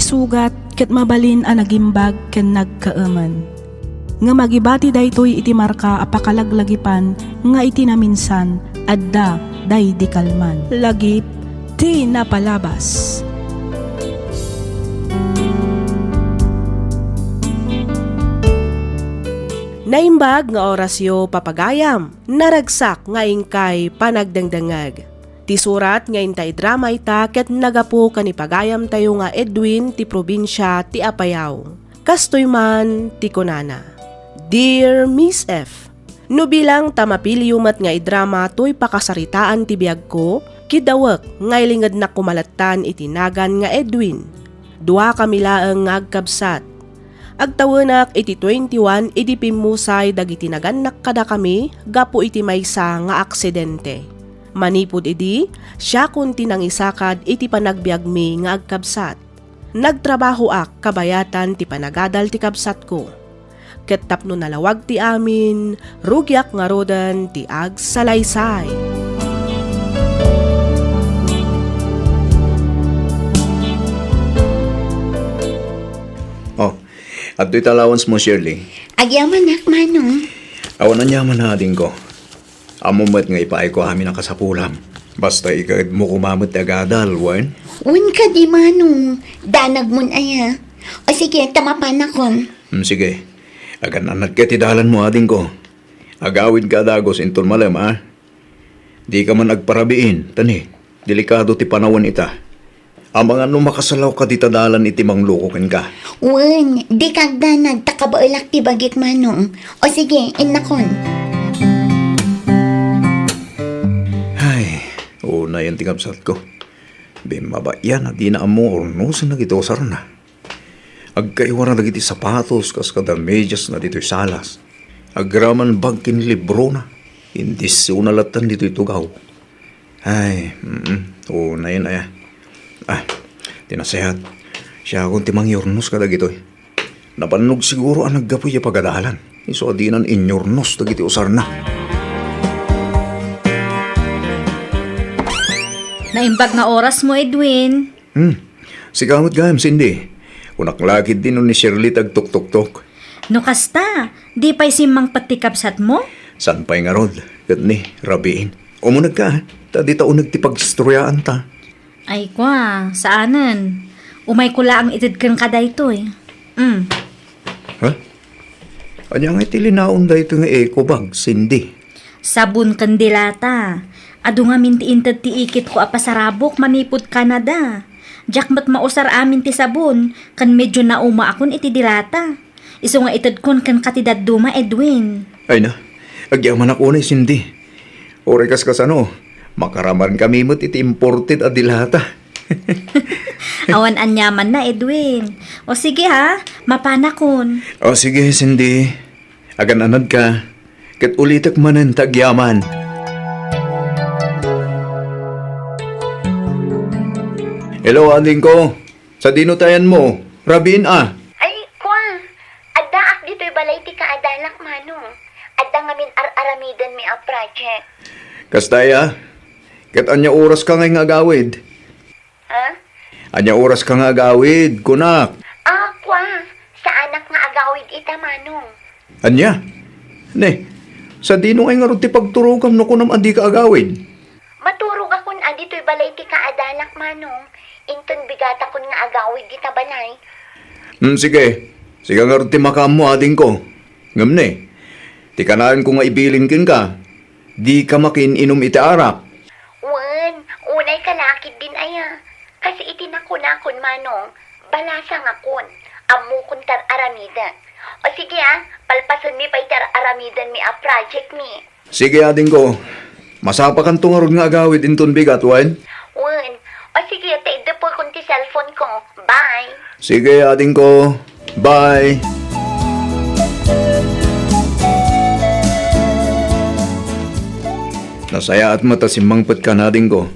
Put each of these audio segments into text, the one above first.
Isugat ket mabalin a nagimbag ken nagkaaman. Nga magibati daytoy iti marka apakalaglagipan nga iti naminsan adda day di kalman. Lagip ti napalabas. Naimbag nga orasyo papagayam, naragsak nga ingkay panagdangdangag. Ti surat nga intay drama ita ket nagapu kanipagayam tayo nga Edwin ti probinsya ti Apayao. Kastoy man ti kunana. Dear Miss F, no bilang tamapiliumat nga idrama to'y pakasaritaan ti biyag ko, kidawak nga ilingad na kumalatan itinagan nga Edwin. Dua kamilaang nga agkabsat. Agtawanak iti 21 iti pimusay dagiti naganak kada kami gapo iti maysa nga aksidente. Manipud idi siya kunti nang isakad iti panagbiag mi nga agkabsat. Nagtrabaho ak kabayatan ti panagadal ti kabsat ko. Ket tapno nalawag ti amin, rugyak nga rodan ti agsalaysay. Oh, at do'y allowance mo, Shirley. Agyaman nak, Manong. Awan na nyaman na ading ko. Amumat nga ipaay ko amin ang kasapulam. Basta ikagad mo kumamot agadal, wan? Un ka di, Manong. Danag mon aya. O sige, tamapan akon. Sige. Agan anad ka tidalan mo ading ko. Agawid ka dagos intol malam, ha? Di ka man agparabiin, tani. Delikado ti panawan ita. Ang mga makasalaw ka di tadalan iti manglukokin ka. Un, di kagda nagtakabaulak ti bagik, Manong. O sige, inakon. Ay, una yan tingabsat ko. Bimaba yan, di na amo ornosan na gito sarna. Agkaiwara na giti sapatos kas kada medyas na dito'y salas. Agraman bagkin libro na. Hindi sunalatan dito'y tugaw. Ay, una yan ay. Tinasahat. Siya akong timang yornos kada gito'y. Napanog siguro ang naggapoy yung pagadalan. Iso adinan inyornos na giti usar na. Naimbag na oras mo, Edwin. Sigamot gayam, Cindy. Unaklagid din nun ni Shirley tagtok-tok-tok. No kasta, di pa'y simang patikapsat mo? San pa'y nga rod? Kat ni, rabiin. Umunag ka, tadi taon nagtipagstroyaan ta. Ay kwa, saanan? Umay ko lang itid kang kada ito eh. Ha? Anya nga itilinaon da ito nga eco bag, Cindy. Sabon kandilata. Ado nga minti-intad ti ikit ko apasarabok manipod Canada. Jakmat mausar amin ti sabon, kan medyo nauma akon iti dilata. Iso nga itad kon kan katidad duma, Edwin. Ay na, agyaman ako na Cindy. Orekas kas ano, makaraman kami mo't iti imported adilata. Awan anyaman na, Edwin. O sige ha, mapanakon. O sige, Cindy. Agan anad ka. Kat ulitak manan tagyaman. Hello, ading ko. Sa dinutayan mo. Rabin Ay, kwa. Addaak dito'y balay ti kaadalak, Manong. Adda ngamin aramidan mi a project. Kastaya. Kat anya oras ka ngayong agawid. Ha? Anya oras ka nga agawid, kunak. Kwa. Sa anak nga agawid ita, Manong. Anya? Ne, sa dino ay nga ron ti pagturugam no kunam andi ka agawid. Maturog akon dito'y balay ti kaadalak, Manong. Inton bigata kun nga agawid kita balay. Sige. Sige nga ron ti makam mo ading ko. Ngam ne, ti kanaan ko nga ibilin kin ka. Di ka makin inom iti arak. Wan, unay kalakid din aya. Kasi itinakon Manong. Balasang akon. Amu kun tar aramidan. O sige palpason mi pa'y tar aramidan mi a project mi. Sige ading ko. Masapakan to nga ron nga agawid inton bigat, wan? Wan, o sige taida po kun ti cellphone ko. Bye. Sige ading ko. Bye. Nasaya at mata simangpat ka na ading ko.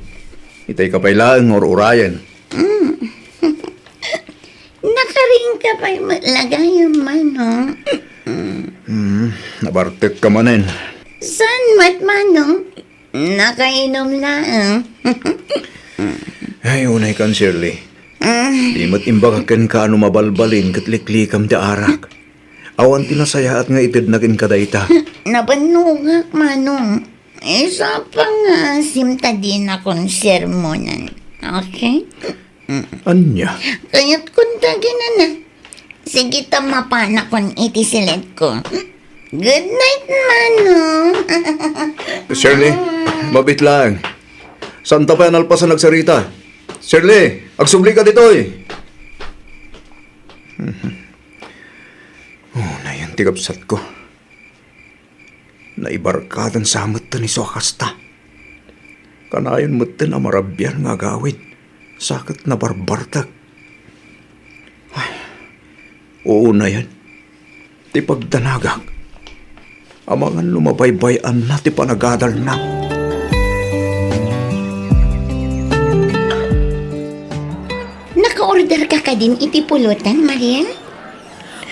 Itay kapailaan or urayan. Nakaring ka pa'y matlagayan, Manong. Nabartek ka manin. San mat, Manong? Nakainom lang. Ay, unay kan, Shirley. Di mat imbagakan ka ano mabalbalin kat liklikam da arak. Awan tinasayaat nga itid nakin kadayta. Nabanugak, Manong. Isa pa nga, simta din akong sermonan. Okay? Anya? Kaya't kuntagin na. Sige tamapana kon itisilet ko. Good night, Manong. Shirley, mabit lang. Santa pa yan alpasan nagsarita. Shirley, agsubli ka dito eh. Oh, na yan tigapsat ko. Naibarkadan sa amatan ni Sokasta. Kanayon matan na marabyan nga gawin. Sakit na barbartag. Ay, oo na yan. Ti pagdanagag. Amangan lumabaybayan na ti panagadal na. Naka-order ka din iti pulutan, Maria?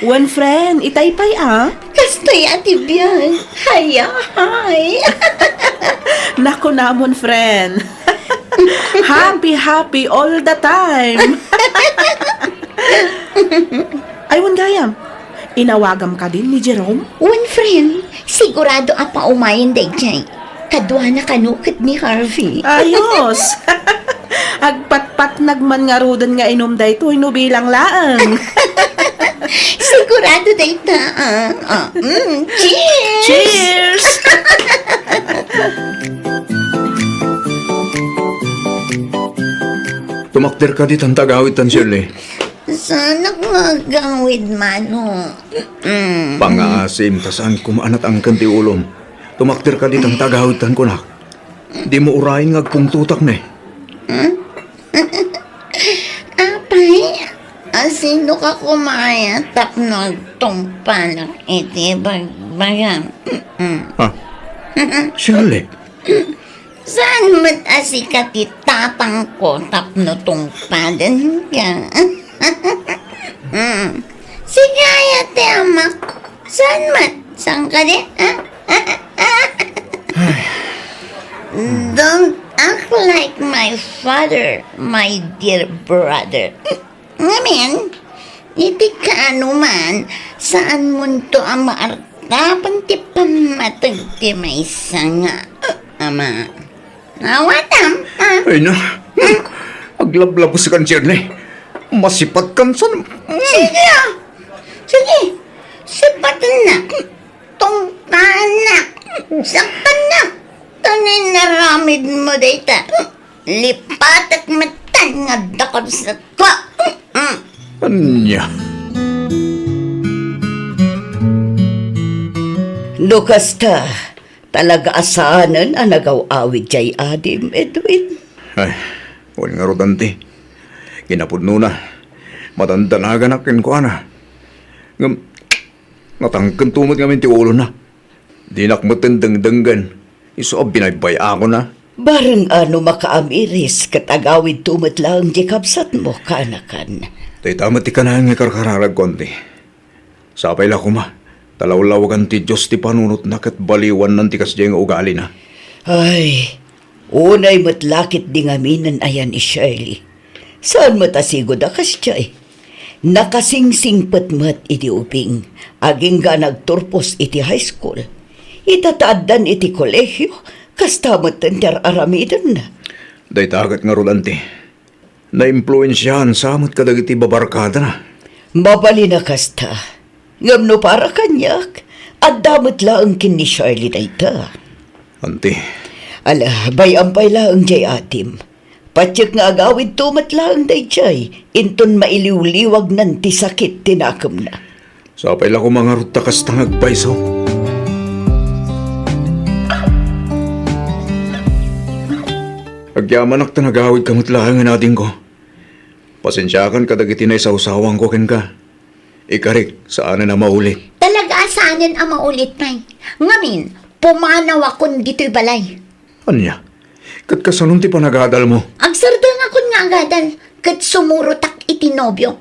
One friend, itaypay Kastoy ati biyan. Haya, hay. Nako namon friend. Happy all the time. Aywan gayam. Inawagam ka din ni Jerome? One friend, sigurado apa umayin day jay. Kadwa na kanukit ni Harvey. Ayos. Agpatpat nagman nga rudan nga inom dayto ino bilang laang. Sigurado day ta. Cheers! Cheers! Tumakder ka ditang tagawitan, Shirley. Sana magawid, Manong. Pangaasim, tasaan kumaanat ang kanti ulom. Tumakder ka ditang tagawitan ko na. Di mo urayin nga kung tutak na eh. Apay, asino ka kumaya tapno tumpalang iti bagbagan. Ha? Shirley, Saan mo't asikat itatang ko tapno tumpalan ka? Sige, ate amak. Saan mo't? Saan ka di? Don't act like my father, my dear brother. Ngamin, iti ka anuman, saan mo to ang maartapan ti pamatag ti may sanga. Ama, nawatam, ay na. Aglablabo si kan, Shirley. Masipat kan sa... Sige ah. Sige, sipatan na. Tungtaan na. Saktan na. Tanin naramid mo data. Lipat at matan nga dakot sa twa. Anya? Lukas ta, talaga asanan ang nagaw-awid jay Adim, Edwin. Ay, wala nga rodante. Ginapudno na. Matandanagan akin ko, ana. Natangkan tumot ngamin ti ulo na. Di nakmatan dangdanggan. Iso binaybay ako na. Barang ano makaamiris katagawid tumot lang di kapsat mo kanakan. Tay tamat ti kanahan nga karkararag konti. Sapay la ko ma. Talawlawagan ti Diyos ti panunot na kat baliwan ng tikas diya nga ugali na. Ay, unay matlakit di ngaminan ayan ni Shirley. Saan matasigod akas jay? Nakasingsingpat mat iti uping. Aging ga nagturpos iti high school. Itataadan iti kolehyo. Kastamot tender aramidan na. Day tagat nga rodante. Na-impluensyahan samot kadag iti babarkada na. Mabali na kasta. Ngam no para kanyak. At damot laang kin ni Shirley dayta. Ante, Ala, bayampay laang jay atim. Patsyak nga agawid tumat laang day jay. Inton mailiwliwag nan ti sakit tinakam na. sapay la ko mga rutakas tangag paiso. Agyaman ak tanagawid kamot lang nga natin ko. Pasensyakan kadag itinay sa usawang ko ken ka. Ikarik, saan na maulit? Talaga asanin ang maulit, Nay. Ngamin, pumanaw akong dito'y balay. Anya? Kat kasanong ti panagadal mo? Agsardang akong nga agadal, kat sumurutak itinobyo.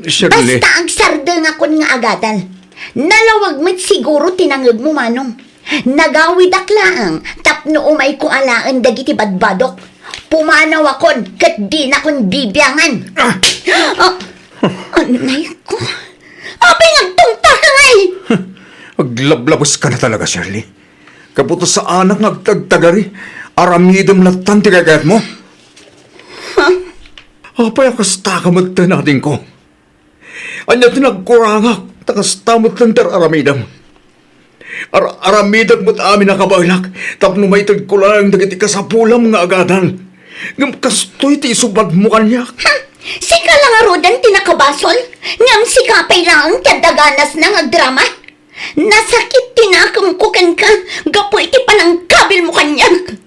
Shirley, Basta agsardang akong nga agadal. Nalawag mo't siguro tinangag mo, Manong. Nagawid ak laang, tapno umay ko alaan dagiti badbadok. pumanaw akon, kat di na kon bibiyangan. Anay ko. Abay nagtungta ka ngay! Aglablabos ka na talaga, Shirley. Kaputo sa anak nga agtagtagari, aramidam latan ti kagayat mo. Apay akasta ka natin ko. Anya tinagkurangak, takastamot lang tar aramidam. Aramidam mo't amin nakabailak, tapno may tagkulang dagiti ka sa pulam nga agadan. Ngam kastoy ti isubad mo kanyak. Sika lang arodan tinakabasol, ngam sikapay lang kadaganas ng agdrama. Nasakit tinakam ko kan ka, gapo iti panangkabil mo kanyak.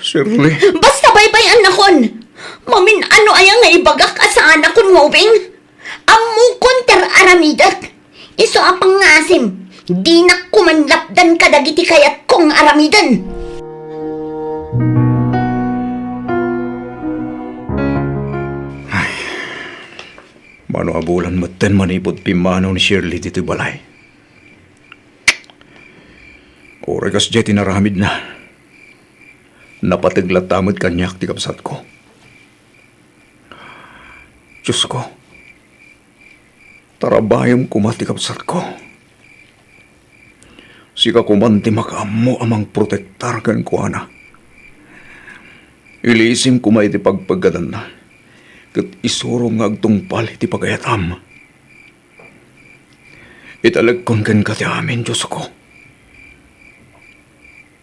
Shirley, Basta baybayan na kon. Mamin ano ayang nga ibagak sa anak kon ngobing. Amukon ter aramidak. Iso apang ngasim. Di na kumanlapdan kadagiti kayat kong aramidan. mano abulan maten manipod pimanaw ni Shirley dito balay. Oray kas jay tinaramid na. Napatiglat tamad kanyak ti kapsat ko. Diyos ko, tarabayam kumati kapsat ko. Sika kumanti makaamo amang protektar kan ko ana. Ilisim kumay ti pagpagadan na. Kat isuro nga agtungpal iti pagayatam. Italagkon kan ka ti amin, Diyos ko.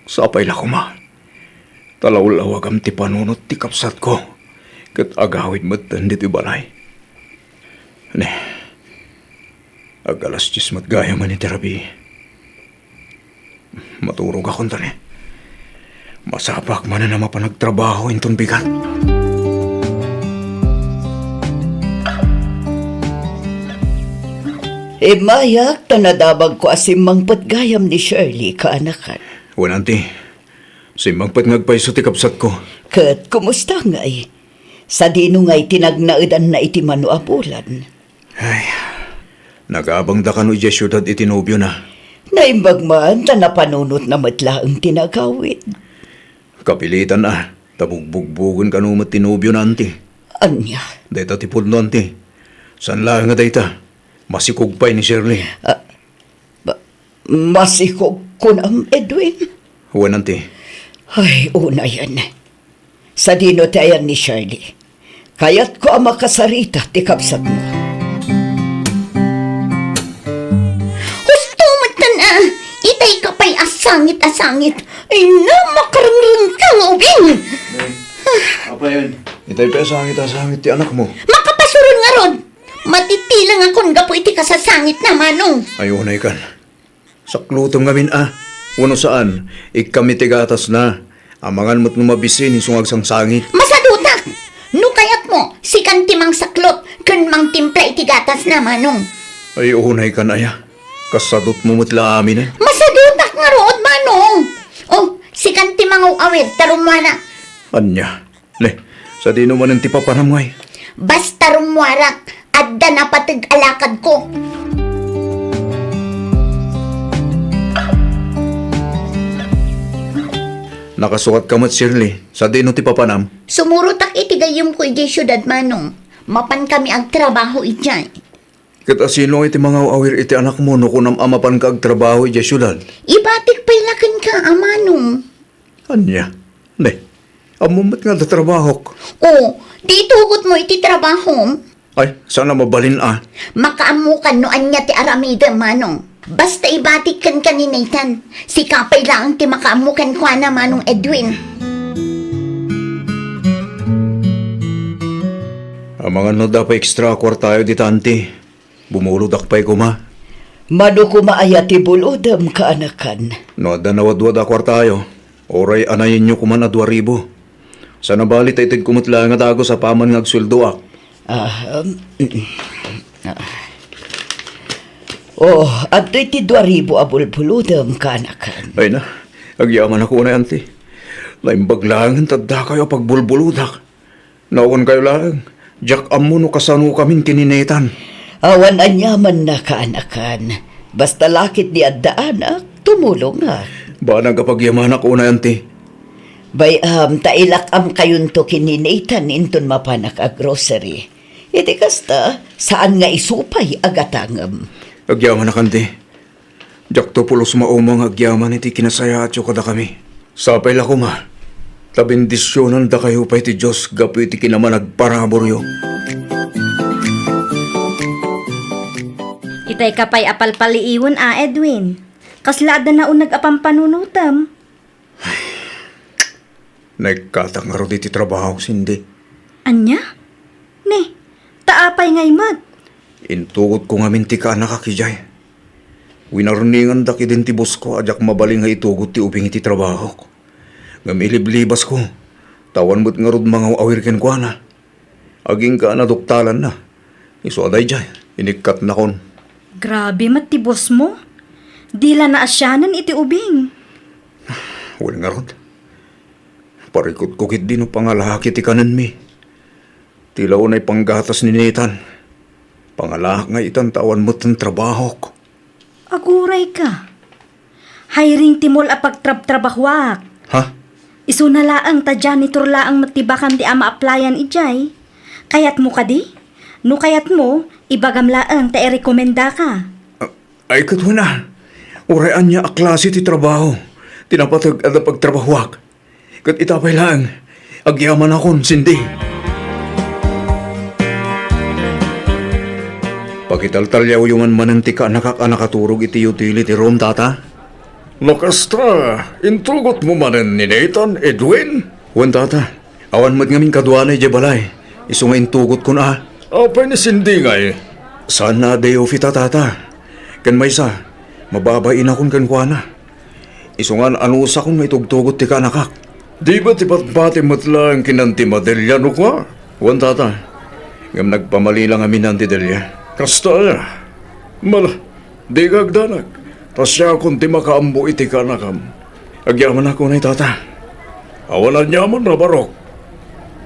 Sapay la kuma. Talaw-lawagam ti panunot ti kapsat ko. Kat agawid matan dito balay. Ne, agalas 10 matgaya man iti rabi. Maturog akong tali. Masapak man na mapanagtrabaho inton bigat. Mayak, tanadabag ko asimang patgayam ni Shirley kaanakan. Wananti, simbang pat ngagpaiso ti kapsat ko. Kat, kumusta ngay? Sa dino ngay tinagnaidan na iti mano abulan. Ay, nagabang da ka no iya syudad itinobyo na. Naimbag man, tanapanunot na matlaang tinagawid. Kapilitan na, tabugbugbugon ka no matinobyo na anti. Anya, Dayta ti pudno anti. San lang nga dayta? Masikugpay ni Shirley. masikog ko ng Edwin. Wananti, Ay, una yan. Sa dino tayan ni Shirley. Kaya't ko ang makasarita ti kapsat mo. Husto matan itay ka pa'y asangit. Ay na makarangrang ka ngobing. apa yan? Itay pa sangit ti anak mo. Makapasuron nga ron. Matitilang akong gapo iti kasasangit na manong. Ayunay kan. Saklutong ngamin Uno saan, ikami tigatas na. Amangan mo't numabisin isungag sang sangit. Masadutak! No kayat mo, si kantimang saklot, kan mang timpla iti gatas na manong. Ay unay kan aya. Kasadot mo mutla amin eh. Masadutak nga rood manong. Oh, si kantimang awir, tarumwana. Anya. Le, sa di naman ang tipapanamway. Basta rumwarak, adda na patag alakad ko. Nakasukat ka mat Shirley. Sa di no tipapanam. Sumurutak iti gayom ko iti syudad manong. Mapan kami ang trabaho iti. Kita sino iti mga awir iti anak mo no kunam amapan ka agtrabaho iti syudad. Ibatik pailakan ka, amanong. Anya. Le, amumat nga da trabahok. Oh, di tugot mo iti trabaho. Ay, sana mabalin Makaamukan no anya ti aramida manong. Basta ibatik kan kaninaitan. Si kapay lang ti makaamukan kwa na manong Edwin. Amangan no da pa extra kwartayo di tanti. Bumuludak pa'y kuma. Mano kumaayati bulodam kaanakan. No da nawadwad kwartayo. Oray anayin nyo kuman 2,000. Sa nabalit ay tig kumutla nga dago sa paman ng agsuldoak. At iti 2,000 abulbulodam kaanakan. Ay na, agyaman ako na yanti. Laimbag lang tadda kayo pagbulbuludak. Naon kayo lang. Jack amo no kasano kaming kininetan. Awan anyaman na kaanakan. Basta lakit di addaanak, tumulong nga. Ba nagapagyaman ako na yanti. Bay, tailak kayon to kininaitan inton mapanak a grocery. Iti kasta, saan nga isupay agatangam? Agyaman na kanti. Jak to pulos maumang agyaman iti kinasaya at kada kami. Sapay la ko ma. Tabindisyonan da kayo pa iti Diyos gapu iti kinamanag paraboryo. Itay kapay apalpaliiwan Edwin. Kaslaada na unag apampanunutam. Nagkatang nga ro iti trabaho, Cindy. Anya? Ne, taapay ngay mat. Intugot ko nga minti ka nakakijay. Winarningan da kidentibos ko ajak mabaling nga itugot ti ubing iti trabaho ko. Nga miliblibas ko. Tawan mo't nga rod mga awirken ko na. Aging ka na duktalan na. Iso aday jay. Inikat na kon. Grabe matibos mo. Dila na asyanan iti ubing. Wala nga rod. Parikot ko kit din o pangalahak iti kanan mi. Tila unay panggatas ni Nathan. Pangalahak nga itan tawan mo't ng trabaho ko. Aguray ka. Hiring timol a pagtrab-trabahwak. Ha? Iso na laang ta janitor laang matibakan ti ama applyan ijay. Kayat mo ka di? No kayat mo, ibagam laang ta i-rekomenda ka. Ay katwa na. Urayan niya a klase ti trabaho. Tinapatag at pagtrabahwak. Kat itapay lang. Agyaman akon, Cindy. Pakitaltalyaw yung mananti ka nakakanaturog iti utility room, tata? Nakasta, intrugot mo manan ni Nathan, Edwin? Wan, tata. Awan mat ngamin kadwanay di balay. Iso nga intugot ko na. Apay ni Cindy nga eh. Saan na day off ita, tata? Kan may sa, mababain akong kankwana. Iso nga anusa kong nga itugtugot ti kanakak. Di ba tipat-pati matlang kinanti madelya no ka? Wan, tata. Ngam nagpamali lang amin ng tidelya. Kasta mala, di kagdanag. Tasya kung ti makaambo iti ka na kam. Agyaman ako na tata. Awalan niya mo na barok.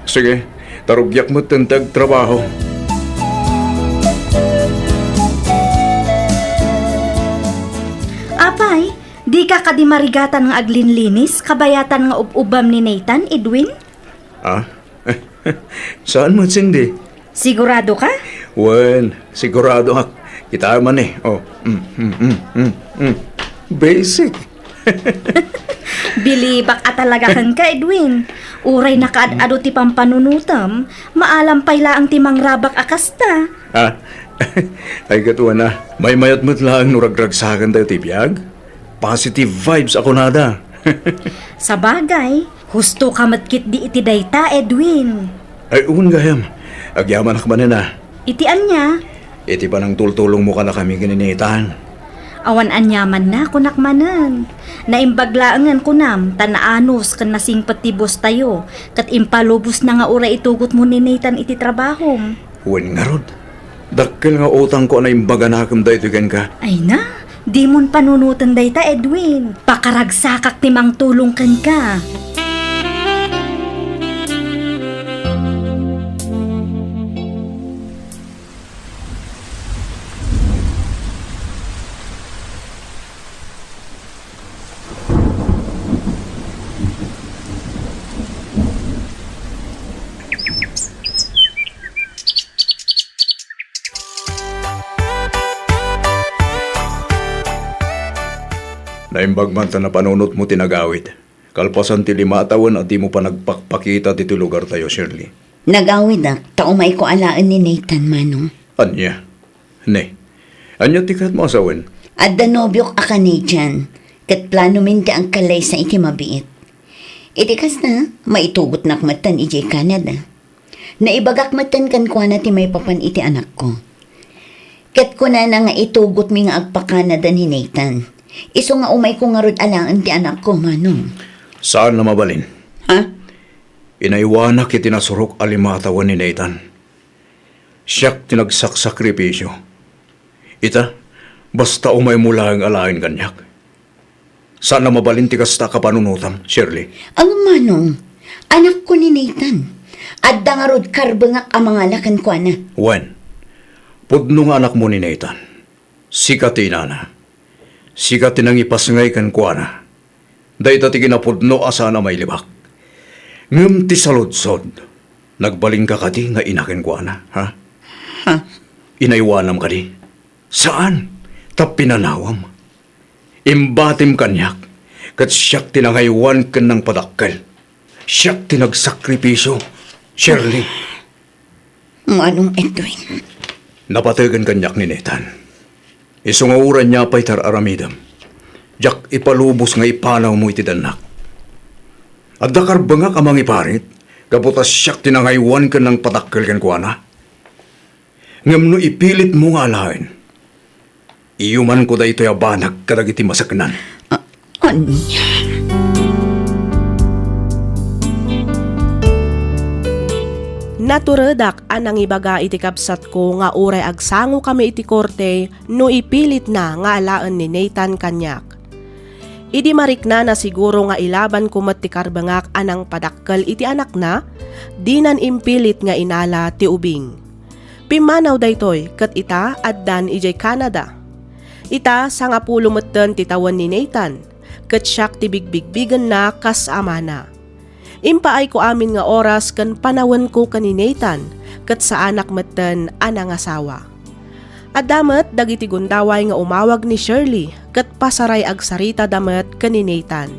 Sige, tarugyak mo tentag trabaho. Apay, di ka kadimarigatan nga aglinlinis, kabayatan nga ubam ni Nathan, Edwin? Ah? Saan mo, Cindy? Sigurado ka? Wan, sigurado ka. Kita man eh. Oh, Basic. Bilibak at talagahan ka, Edwin. Uray na kaad-ado ti pampanunutam, maalam payla ang timang rabak akasta. Ah, ay katuwa na. May mayat mo't lang nuragragsakan tayo tibiyag. Positive vibes ako nada. Sa bagay, husto ka matkit di iti dayta, Edwin. Ay, gayam. Agyaman ak man na. Itian niya, Iti pa ng tultulong mo ka na kami gininitan. awan anyaman na kunakmanan. Naimbaglaangan kunam, tanaanos kan nasing patibos tayo, kat impalubos na nga ura itugot mo ni Nathan iti trabaho. Huwin nga rod. Dakkel nga utang ko na imbaga na akam da ito ka. Ay na, di mon panunutan dayta, Edwin. Pakaragsakak timang tulong kan ka. Naimbag man ta na panunot mo tinagawid. Kalpasan ti 5 taon at di mo pa nagpakpakita dito lugar tayo, Shirley. Nagawid na, taumay ko alaan ni Nathan Manong. Anya? Ne. Anya ti kat mo asawen? At danobyok a Canadian, kat plano minti ang kalay sa iti mabiit. Iti kas na, maitugot nakmatan iti Canada. Naibagak matan kan kwa na ti may papan iti anak ko. Kat ko na nga itugot mi nga agpa-Canada ni Nathan. Iso nga umay ko nga rod alaan ti anak ko, Manong. Saan na mabalin? Ha? Inaiwanak itinasurok alimatawan ni Nathan. Siyak tinagsakripisyo. Ita, basta umay mula ang alain kanyak. Saan na mabalin ti kasta kapanunutam, Shirley? Ang Manong, anak ko ni Nathan. At dangarod karbangak ang mga lakan ko na. Wen, pudno nga anak mo ni Nathan. Sikatina na. Sikat tinang ipasngay kan kuana. Day tati kinapudno asa na may libak. Ngam ti saludsod, nagbaling ka kadi nga inakin ko ana, ha? Ha? Inaiwanam kadi. Saan? Tapinanawam. Imbatim kanyak, kat siyak tinangaywan kan ng padakkel. Siyak tinagsakripisyo, Shirley. Manong Edwin. Napatagan kanyak ni Nathan. Isungauran niya pa'y aramidam. Jak ipalubos nga ipanaw mo iti danak. At dakar bangak amang iparit, kaputas siyak tinangaywan ka ng patakkel kan kuana. Ngam no ipilit mo nga alain. Iyuman ko da ito'y abanag kadag iti masaknan. Anya? Naturedak anang ibaga iti kapsat ko nga uray agsango kami iti korte no ipilit na nga alaan ni Nathan kanyak. Idi marikna na siguro nga ilaban kumat ti karbangak anang padakkel iti anak na, dinan impilit nga inala ti ubing. Pimanaw daytoy ket ita addan ijay Canada. Ita sa nga pulo metten ti tawan ni Nathan, ket siyak ti bigbigbigan na kas ama na. Impaay ko amin nga oras kan panawan ko kani Nathan, ket sa anak metten anang asawa. Adamet dagiti gundaway nga umawag ni Shirley, ket pasaray agsarita damet kani Nathan.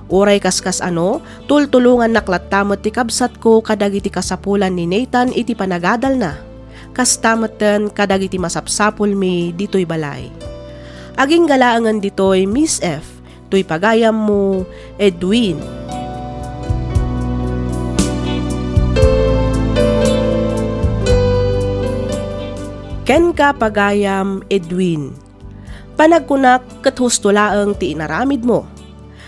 Uray kaskas ano, tultulungan naklattamot ti kabsat ko kadagiti kasapulan ni Nathan iti panagadal na. Kastameten kadagiti masapsapul mi ditoy balay. Aging galaangan ditoy Miss F, tuy pagayam mo Edwin. Ken ka pagayam Edwin. Panagkunak ket husto laeng ti inaramid mo.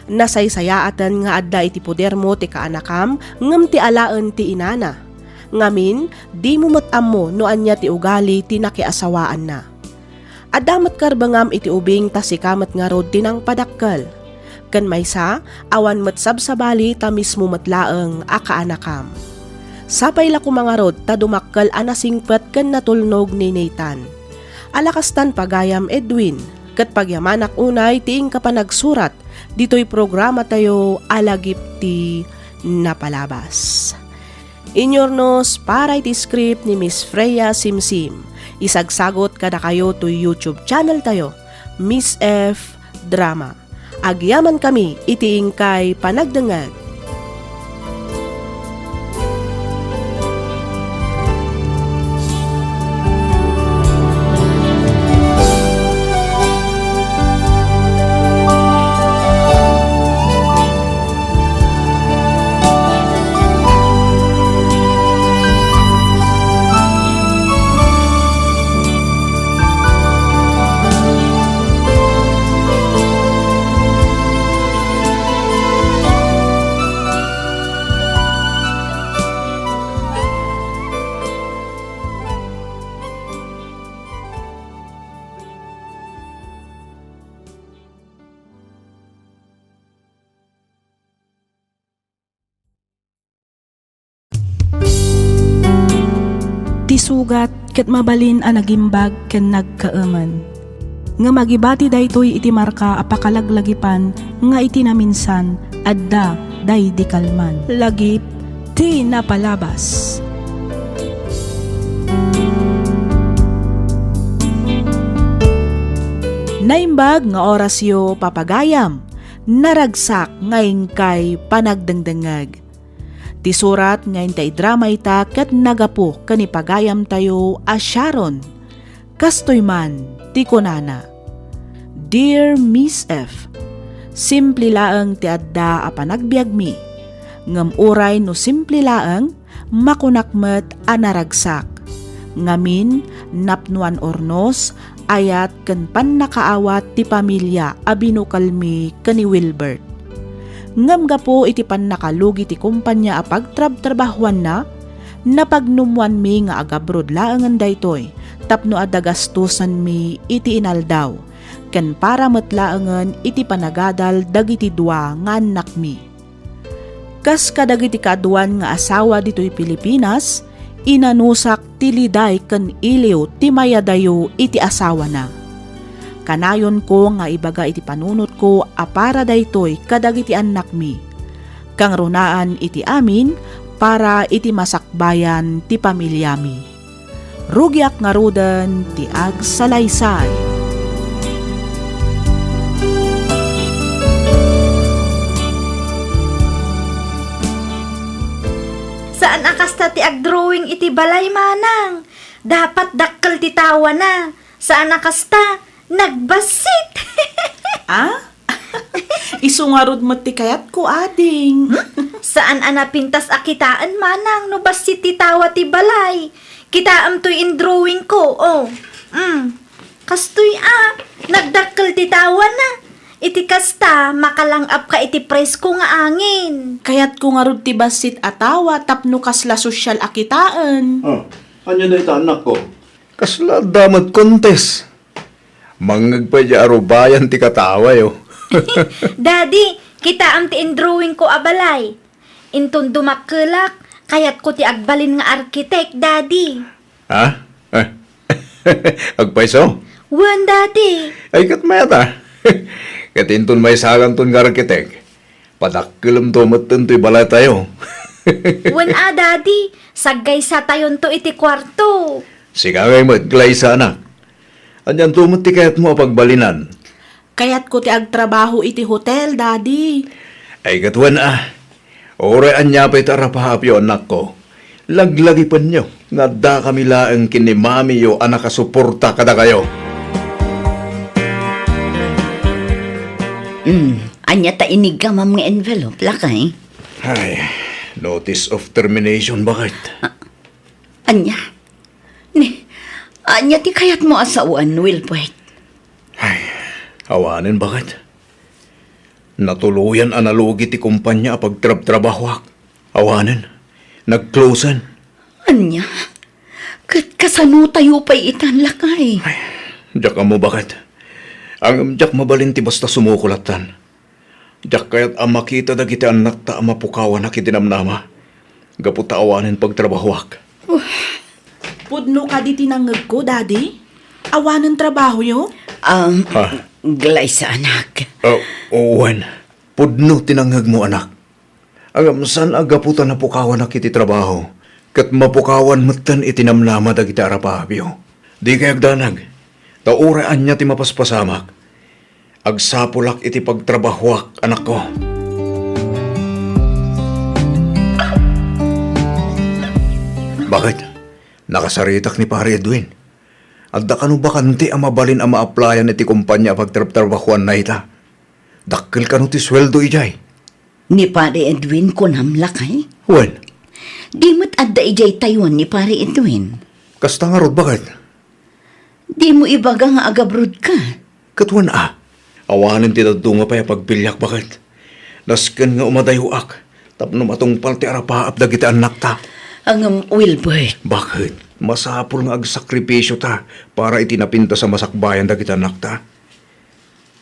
Nasaysayaatan nga adda iti poder mo ti kaanakam ngem ti alaen ti inana. Ngamin, di mo matam mo no anya ti ugali ti nakiasawaan na. Adamat karbangam iti ubing ta sikamat nga rod tinang padakkel. Ken maysa, awan matsabsabali ta mismo matlaeng a kaanakam. Sapay la kumangarod ta dumakkel anasingpet ken natulnog ni Nathan. Alakastan pagayam Edwin, ket pagyamanak unay tiing kapanagsurat, dito'y programa tayo alagip ti napalabas. Inyornos para iti script ni Miss Freya Simsim. Isagsagot kada kayo to YouTube channel tayo, Miss F Drama. Agyaman kami itiing kay panagdangag. Ti sugat ket mabalin a nagimbag ken nagkaemen. Nga magibati daytoy iti marka a pakalaglagipan nga iti naminsan adda day di kalman. Lagip ti napalabas. Naimbag nga orasyo papagayam, naragsak ngayon kay panagdangdangag. Ti surat ngayon tay drama ita ket nagapo kanipagayam tayo a Sharon. Kastoy man, ti kunana. Dear Miss F, simple laeng ti adda a panagbiag mi. Ngem uray no simple laeng, makunakmet a naragsak. Ngamin, napnuan ornos, ayat ken pannakaawat ti pamilya a binukalmi kani Wilbert. Ngam gapo iti pannakalugi ti kumpanya a pagtrab-trabahuan na, napagnumuan mi nga agabrod laangan daytoy, tapno adagastusan mi iti inaldaw, ken para metlaangan iti panagadal dagiti dua nga anak mi. Kas kadagiti kaduan nga asawa ditoy Pilipinas, inanusak ti liday ken iliw ti mayadayo iti asawa na. Kanayon ko nga ibaga iti panunot ko a para daytoy kadagiti anak mi. kang runaan iti amin para iti masakbayan ti pamilyami. Rugyak nga rudan ti agsalaysay. Saan akasta ti agdrawing iti balay manang? Dapat dakkel ti tawa na. Saan akasta? Nagbasit. Ah? Isungarod mo ti kayat ko, ading. Saan anapintas akitaan manang no basit ti tawa ti balay? Kitaam to'y in drawing ko, oh. Kastoy nagdakkel ti tawa na. Iti kasta, makalangap ka iti presko nga angin. Kayat ko nga rod ti basit atawa tapno kasla sosyal akitaan. Anya na ito anak ko? Kasla damat kontes. Mangag pa dya arubayan ti katawa yo. Daddy, kitaam ti in drawing ko abalay. Inton dumakkelak, kayat ko ti agbalin nga arkitek, Daddy. Ha? Agpaiso? Wan, Daddy. Ay katmayata. Katinton may sagan ton nga arkitek. Padakkelam to matan to'y balay tayo. Wan Daddy. Sagay sa tayon to iti kwarto. Sigagay magglay sa anak. Anyan tumati kayat mo pagbalinan. Kayat ko ti agtrabaho iti hotel, Daddy. Ay katwan Oraan niya pa'y tarapahapyo anak ko. Laglagi pa niyo. Nga da kami laang kinimami yo anak kasuporta kada kayo. Anya ta inig ka mam nga envelope, lakay? Ay, notice of termination bakit? Anya? Anya ti kayat mo asawaan, Wilbert? Ay, awanin bakit? Natuluyan analogi ti kumpanya pagtrab-trabahwak. Awanin. Nag-closean. Anya? Kasano tayo pa'y itan, lakay? Ay, diyak mo bakit? Ang diyak mabalin ti basta sumukulatan. Diyak kaya't makita da kita anak ta mapukawan na kitinamnama. Gaputa awanin pagtrabahwak. Pudno ka di tinangag ko, Daddy? Awanan trabaho yo? Glay sa anak. Owen, pudno tinanghag mo anak. Ang saan agaputan na pukawan na kiti trabaho. Kat mapukawan matan itinamnama da kita arapabyo. Di kayag danag. Tauraan niya ti mapaspasamak. Agsapulak iti pagtrabahwak, anak ko. Bakit? Nakasaritak ni Pare Edwin. Adda kanu ba kanti ang mabalin ang ma-applyan iti kumpanya pagtrabahuan na ita? Dakkel kanu ti sweldo ijay. Ni Pare Edwin ko namlakay? Wen, Di mo't adda ijay Taiwan ni Pare Edwin. kasta nga rod bakit? Di mo ibaga nga agabrod ka. Katwan awanin ti dadunga pa pagbilyak bakit? Nasken nga umadayuak. Tapno matungpal ti arapaap dagiti anak ta. Ang Wilbert. Bakit? Masapul nga agsakripisyo ta para itinapinta sa masakbayan dagiti anak ta.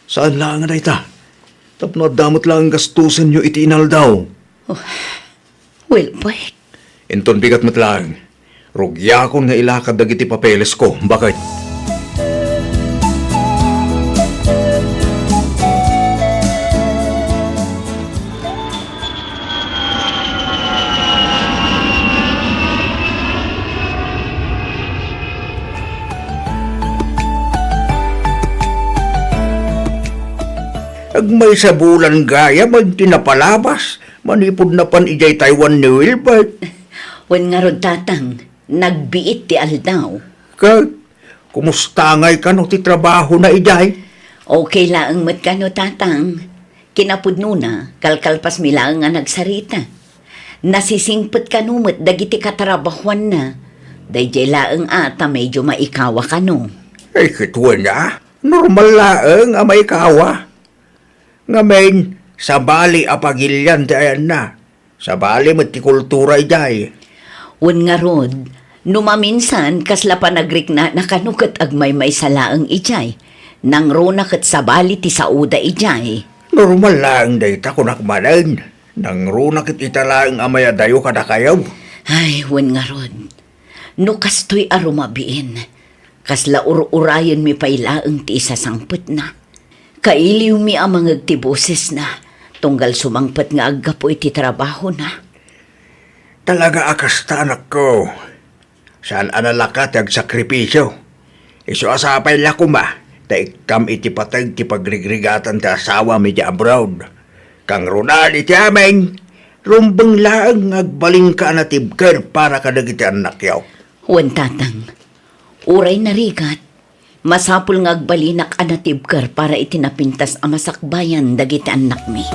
Saan lang nga ita? Tapno damot lang ang gastusin nyo iti inal daw. Wilbert. Inton bigat matlang. Rugyakon nga ilakad dagiti papeles ko. Bakit? Agmay sa bulan gaya, magtinapalabas. Manipod na pan ijay Taiwan ni Wilbert. Wen nga rod tatang, nagbiit ti aldaw. Kag, kumusta ngay ka no ti trabaho na ijay? Okay laang mat ka no tatang. Kinapudno na, kalkalpas mi laang nga nagsarita. Nasisingpet ka no mat dagiti katrabahuan na. Dayjay laang ata medyo maikawa ka no. Ay, kitwan na. Normal laang may kawa. Ngamen, sa bali apagilyan ti ayan na. Sa bali mati kultura ijay. Wen nga rod, numaminsan kasla pa nagrik na nakanukat agmay may salaang ijay. Nang rona kat sa bali ti sauda ijay. Normal lang dayta kunakmanan. Nang runakit italaang amaya dayo kada kayaw. Ay, wen nga rod. No kastoy arumabiin. Kasla urayan mi pailaang ti isa sangput na. Kailiw mi ang mga tiboses na. Tunggal sumangpat nga aggapo iti trabaho na. Talaga akasta anak ko. Saan analakat ag sakripisyo? Iso asapay lakom ba? Taikam iti patag ti pagrigregatan ti asawa mi di abroad. Kang Ronald iti aming, rumbang laang agbaling ka na tibker para kadag iti anak yaw. Wan tatang, uray narigat, masapul nga agbalinak anatibkar para itinapintas ang masakbayan dagiti anak mi.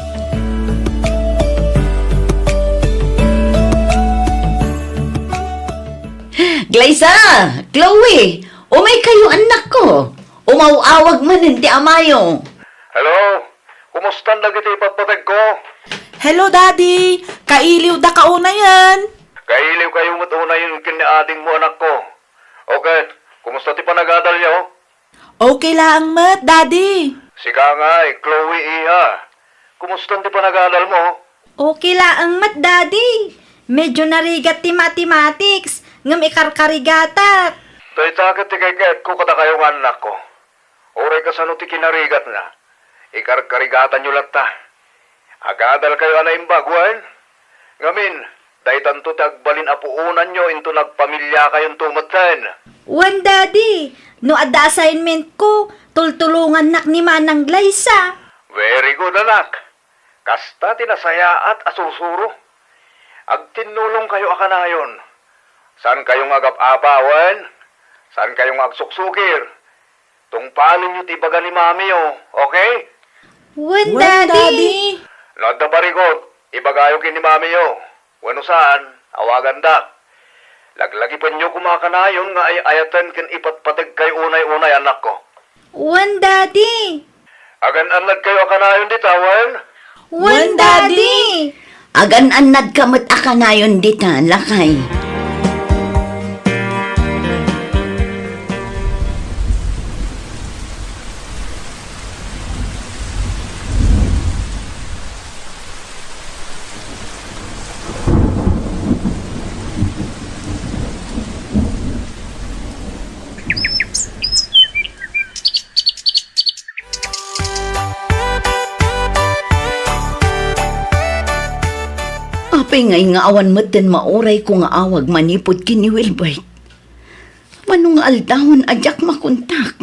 Glaysa! Chloe! Umay kayo anak ko! Umawawag man ti amayo! Hello? Kumusta na kita ipapatag ko? Hello, Daddy! Kailiw da kauna yan! Kailiw kayo matuna yun kiniading mo anak ko. Okay, kumusta ti panagadal niyo? Okay lang, mat, Daddy! Sika nga Chloe iha. Kumusta ti panagadal mo? Okay lang mat, Daddy. Medyo narigat ti mathematics. Ngam ikarkarigatak. Tay takot ti kaykat ko kada kayong anak ko. Oray ka sa ti kinarigat na. Ikarkarigatan nyo latta. Agadal kayo na imbagwan. Ngamin, dahi tanto tagbalin apuunan nyo into nagpamilya kayong tumatan. Wan, Daddy. No adda assignment ko, tultulungan nak ni Manang Glaysa. Very good anak. Kasta tinasaya at asusuro. Agtinulong kayo akanayon. San kayong agap-apawan? San kayong agsuksukir? Tungpalin nyo tibaga ni mami okay? Wan, Daddy. Nada barigot, ibagayo kin ni mami Wano saan, awagan da. Laglagi pa nyo kumakanayon nga ay ayatan kin ipatpatag kay unay-unay anak ko. Wan, Daddy. Agan-anad kayo akanayon di tawan? Wan, Daddy. Agan-anad kamot akanayon dita, lakay. Apay ngay nga awan matan mauray ko nga awag manipod kini Wilbert. Manong aldahon ajak makontak.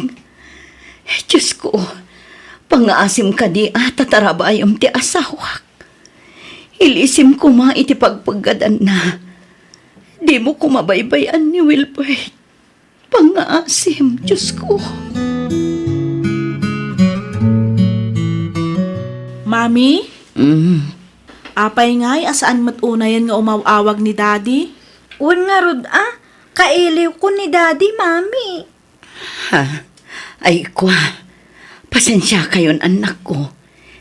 Diyos ko, pangaasim ka di tatarabayam ti asawak. Ilisim ko iti pagpagadan na. Di mo ko mabaybayan ni Wilbert. Pangaasim, Diyos ko. Mami? Apay ngay, asaan matunayan nga umawawag ni Daddy? Wan nga rod kailiw ko ni Daddy, Mami. Ha? Ay kwa, pasensya kayon anak ko.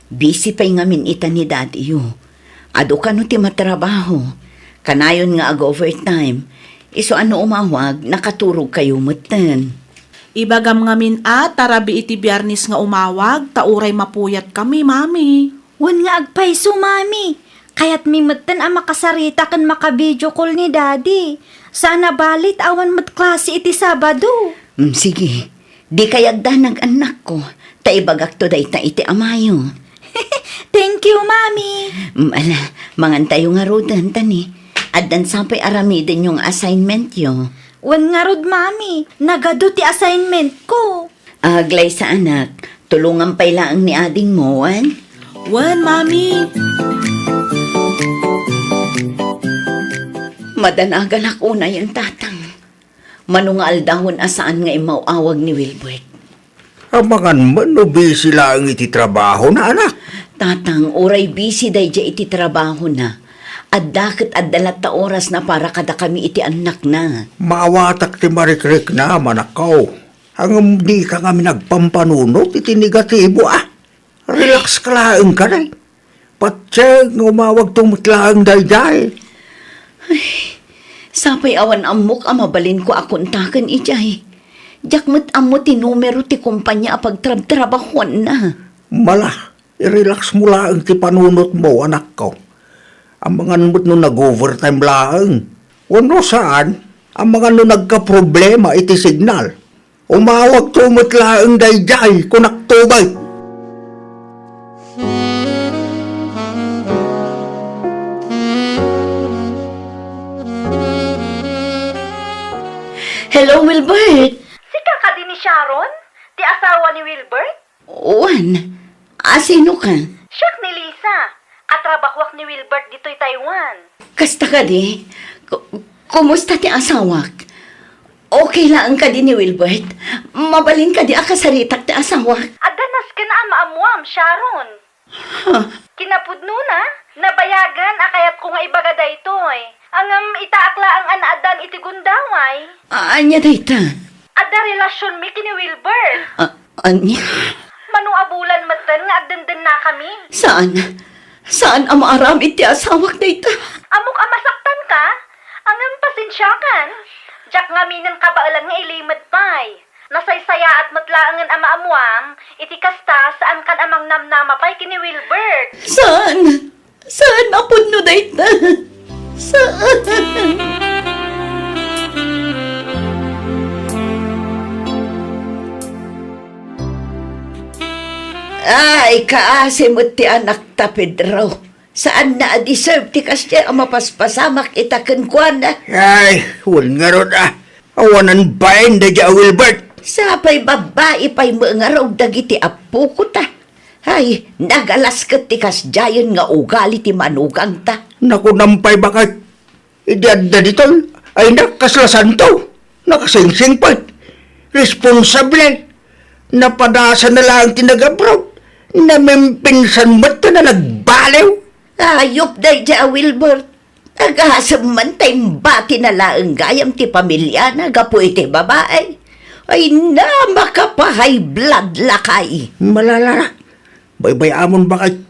Busy pa'y ngamin ita ni Daddy yo. Ado ka no ti matrabaho. Kanayon nga overtime. Iso ano umawag, nakaturog kayo matan. Ibagam ngamin tarabi iti biyernes nga umawag, tauray mapuyat kami, Mami. Wan nga agpayso, Mami. Kaya't mimatan ang makasarita kan makabidyo call ni Daddy. Sana balit awan mat klase iti Sabado. Sige, di kayagda nag-anak ko. Taibagak to day ta iti amayo. Thank you, Mami. Mangantayo nga rodan tani. Addan sampay aramidin yung assignment yo. Wan nga rod, Mami. Nagado ti assignment ko. Aglay sa anak, tulungan pa'y laang ni ading mo, Wan? Wan, Mami. Madanagan ako na yung tatang. Manungal dahon asaan nga imawawag ni Wilbert. Amangan man no busy lang iti trabaho na anak. Tatang, oray busy day dya iti trabaho na. At dakit at dalat ta oras na para kada kami iti anak na. Maawatak ti marikrik na manakaw. Hanggang di ka kami nagpampanunot iti negatibo Relax ka lang ka na. Patseg umawag tumutlaang dayday. Sapay awan amok mabalin ko akontakan ijay. Jakmat amo ti numero ti kumpanya pagtrab-trabahuan na. Mala, i-relax mo lang ti panunot mo, anak ko. Ang mga numot no nag-overtime lang. Wano saan, ang mga no nagka-problema iti signal. Umawag tumutlaang dayday kung naktubay. Hello, Wilbert. Sika ka din ni Sharon? Ti asawa ni Wilbert? Juan, sino ka? Siyak ni Lisa. Katrabakwak ni Wilbert dito'y Taiwan. Kasta ka di? Kumusta ti asawak? Okay lang ka di ni Wilbert? Mabalin ka di akasaritak ti asawak? Adanas ka na maamuam, Sharon. Kinapudno na, nabayagan akayat ko nga ibaga daytoy. Angam itaakla ang anaadan iti gundaway. Anya dayta? Ada relasyon mi kini Wilbert. Anya? Manu abulan matan nga agdenden na kami. Saan? Saan ang maaramid ti asawak dayta? Amok amasaktan ka? Angam pasensyakan. Jak nga minan kabaalan nga ilimad pay. Nasaysaya at matlaangan ama amuam, iti kasta saan kan amang namnama pay kini Wilbert. Saan? Saan mapudno dayta? Saan? Ay, kaasimot ti anak ta, Pedro. Saan na deserve ti kasya ang mapaspasamak itakan kwa na? Ay, wal nga ron Awanan bayan da dya, Wilbert. Sapay babae pa'y mga raw dagiti apo ko ta. Ay, nagalas ka ti kasyayan nga ugali ti manugang ta. Naku, nampay bakit? Idadda dito, ay nakaslasan to. Nakasingsing pa. Responsable. Napadasa na lang tinagabroad. Namimpinsan mo ito na nagbalew. Ayop day dya, Wilbert. Nagahasam man tayong bati na laang gayam ti pamilya na gapu iti babae. Ay na makapahay blood lakay. Malala. Baybay amon bakit?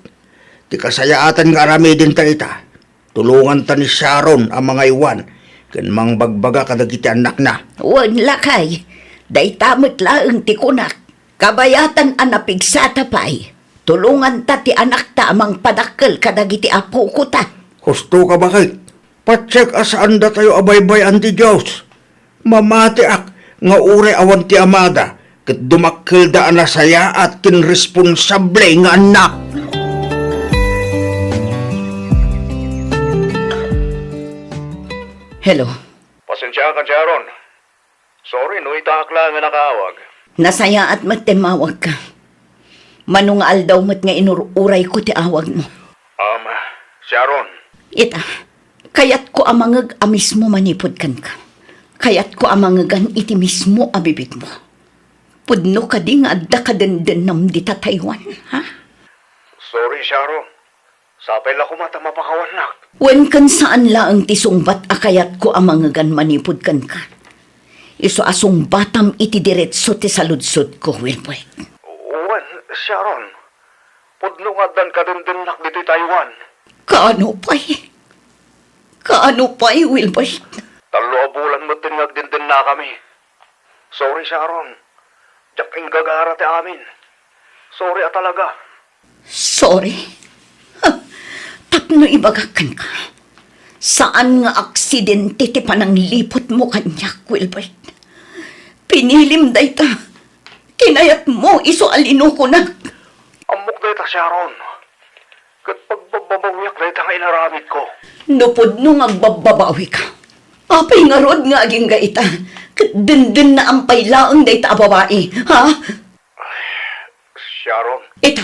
Ti kasayaatan nga arami din ta ita. Tulungan ta ni Sharon ang mga iwan. Kan mang bagbaga kadagiti anak na. Wan lakay. Day tamot laang ti kunak. Kabayatan anapigsata pa'y. Tulungan ta ti anak ta amang padakkel kadagiti apo ko ta. Husto ka bakit? Patsek asaan da tayo abaybay ang ti Diyos. Mamati ak nga ure awan ti amada. Kat dumakkel da anasaya at kinresponsable nga anak. Hello. Pasensya ka, Sharon. Sorry, no itakla nga nakaawag. Nasaya at matemawag ka. Manungal daw mat nga inururay ko ti awag mo. Sharon. Ita, kayat ko amangag amismo manipod kan ka. Kayat ko amangagan iti mismo abibig mo. Pudno ka di nga adda ka den nam di ta Taiwan, ha? Sorry, Sharon. Sapay la kumata mapakawanak. Wen kan saan laang ti sungbat akayat ko amangagan manipod kan ka. Iso asong batam iti diretso ti saludsod ko, Wilbert. Wan, Sharon. Pudno nga dan ka din nak dito Taiwan. Kaano pa'y? Kaano pa'y, Wilbert? Talo abulan mo din nagdindin na kami. Sorry, Sharon. Diyak ang gagara ti amin. Sorry talaga. Sorry? Tapno ibagakan ka. Saan nga aksidente ti pananglipot mo kanyak, Wilbert? Pinilim day ta. Kinayat mo iso alino ko na. Amok day ta, Sharon. Kat pagbabawiyak day ta nga inaramid ko. Nupod nung agbababawi ka. Apay nga rod nga aging gaita. Kat dindin na ang pailaang day ta babae, ha? Sharon. Ito,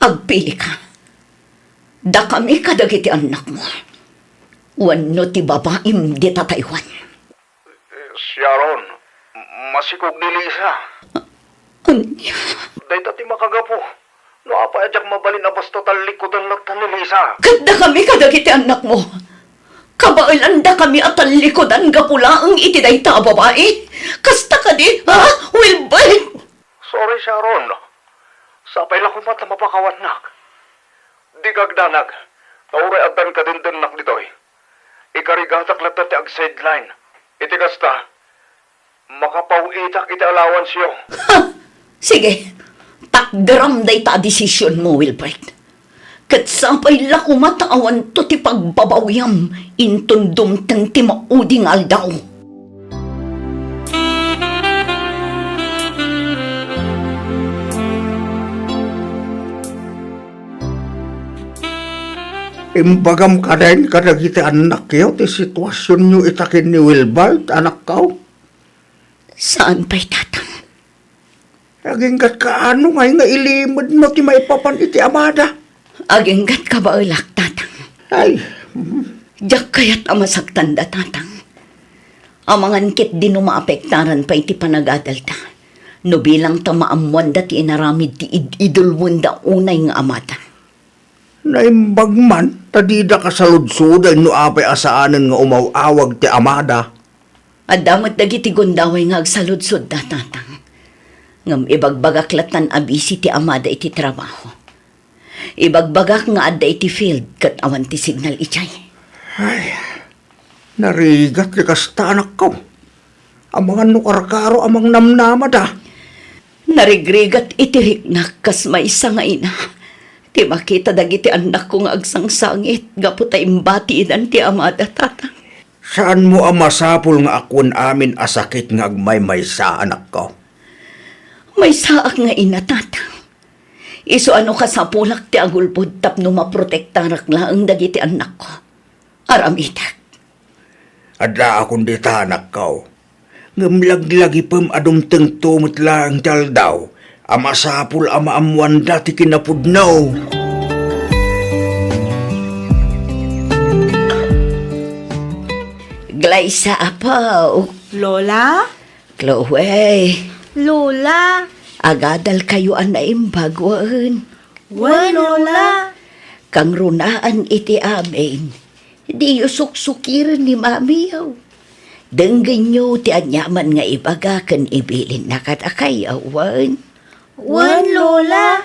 agpili ka. Da kami kadagiti anak mo. Wano ti babaim di ta Taiwan. Sharon, masikog ni Lisa. Anya? Day ta ti makagapo. No apa ajak mabalin abas total likodan laktan ni Lisa. Kada kami kadagiti anak mo. Kabailan da kami at likodan gapulaang iti dayta babae. Kasta ka di, ha? Wilbert! Sorry, Sharon. Sapay lang kumata mapakawanak. Di kagdanag. Nauray adan ka din nak ditoy. Ikarigatak lahat ti ag sideline. Iti kasta. Makapawitak iti allowance yo. Ha? Sige. Takdaram day ta desisyon mo, Wilbert. Kat sapay la kumataawan to ti pagbabawyam intundum tang ti mauding aldaw. Imbagam ka rin kadagiti anak kayo ti sitwasyon nyo itakin ni Wilbert, anak kao. Saan pa'y tatang? Aginggat ka ano nga ilimod mo ti maipapan iti amada. Aginggat ka ba ulak, tatang? Ay, Diyak kaya't amasaktan da, tatang. Amangan kit di no maapektaran pa iti panagadalta. No bilang ta maamuan da ti inaramid ti idulwon da unay nga amata. naimbag man, tadida ka sa ludsudan no apay asaanan nga umawawag ti amada. At damat dagiti gundaway nga agsaludsod da, tatang. Ngam ibagbagaklatan abisi ti amada iti trabaho. Ibagbagak nga adda iti field kat awan ti signal ichay. Ay, narigat ti kasta anak ko. Amangan no karkaro amang namnamada. Narigrigat iti riknak kas may isa nga ina. Ti makita dagiti anak ko nga agsangsangit gapu ta imbati idan ti amada, tatang. Saan mo ang masapul nga akon amin asakit nga agmaymay sa anak ko? May saak nga ina, tatang. Iso ano ka sa pulak ti agulpod tapno maprotektarak laang dagiti anak ko. Aramitak. Adda akong dita anak ko. Ngamlaglagi pam adong tengtumot lang tal daw. Amasapul amaamuan dati kinapudnaw. Glaysa apaw. Lola? Chloe, Lola, agadal kayo an naimbagwan. Wen, Lola? Kang runaan iti amin. Di usuk-sukiran ni mami yaw. Denggan nyo ti anyaman nga ibaga kan ibilin na katakay awan. wen Lola.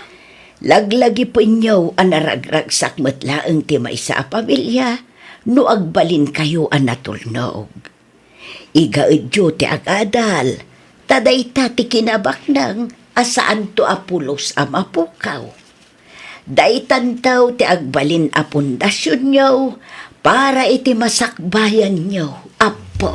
Laglagi po inyo ang naragragsak matlaang ti may sa pamilya no agbalin kayo ang natulnog. Igaadyo ti agadal, taday ti kinabak nang asaan to apulos amapukaw. Daitantaw ti agbalin a pundasyon nyo para iti masakbayan nyo, apo.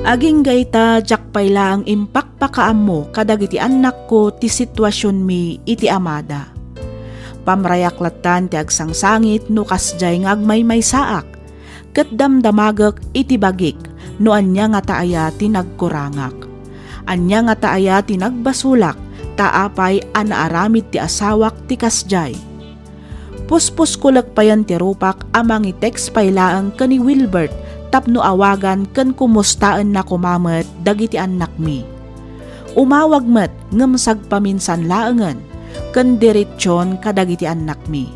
Aging gayta jakpay lang impakpakaam mo kadagiti anak ko ti sitwasyon mi iti amada. Pamrayaklatan ti agsangsangit no kasjay nga agmaymay saak. Ket damdamagek iti bagik no anya nga taaya ti nagkurangak. Anya nga taaya ti nagbasulak taapay anaaramid ti asawak ti kasjay. Puspus kulak payan ti rupak amang i-text paylaang kani Wilbert tapno awagan ken kumustaan na kumamet dagiti anak mi. Umawag met ngem sagpaminsan laengen ken diretsyon kadagiti anak mi.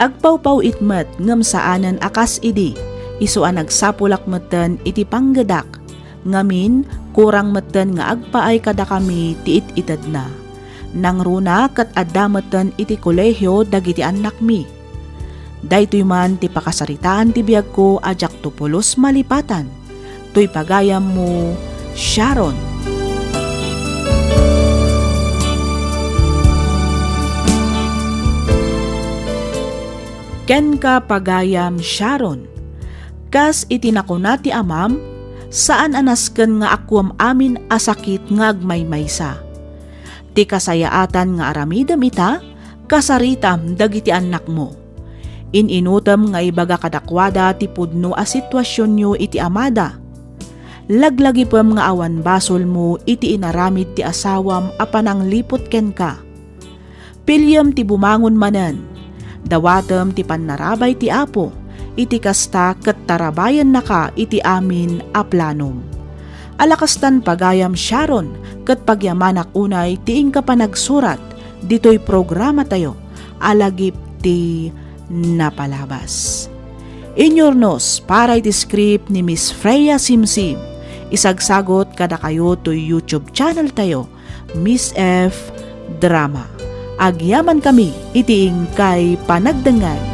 Agpawpaw itmet ngem saanen akas idi isuan nagsapulak meten iti panggedak ngamin kurang meten nga agpaay kada kami ti it-ited na. Nangruna ket adda meten iti kolehyo dagiti anak mi. Daytoy man ti pakasaritaan ti biyag ko ajak tupulos malipatan. Toy pagayam mo, Sharon. Ken ka pagayam, Sharon. Kas itinakuna ti amam, saan anasken nga akwam amin asakit nga agmaymaysa. Ti kasayaatan nga aramidam ita, kasaritam dagiti anak mo. Ininutam nga ibaga kadakwada ti pudno a sitwasyon nyo iti amada. Laglagi pam nga awan basol mo iti inaramid ti asawam a pananglipot ken ka. Pilyam ti bumangon manen, dawatem ti pannarabay ti apo, iti kasta ket tarabayan na ka iti amin a planom. Alakastan pagayam, Sharon, ket pagyamanak unay tiing ka pa nagsurat, dito'y programa tayo, alagip ti napalabas. Inyornos para iti script ni Miss Freya Simsim. Isagsagot kada kayo to YouTube channel tayo, Miss F Drama. Agyaman kami itiing kay panagdangan.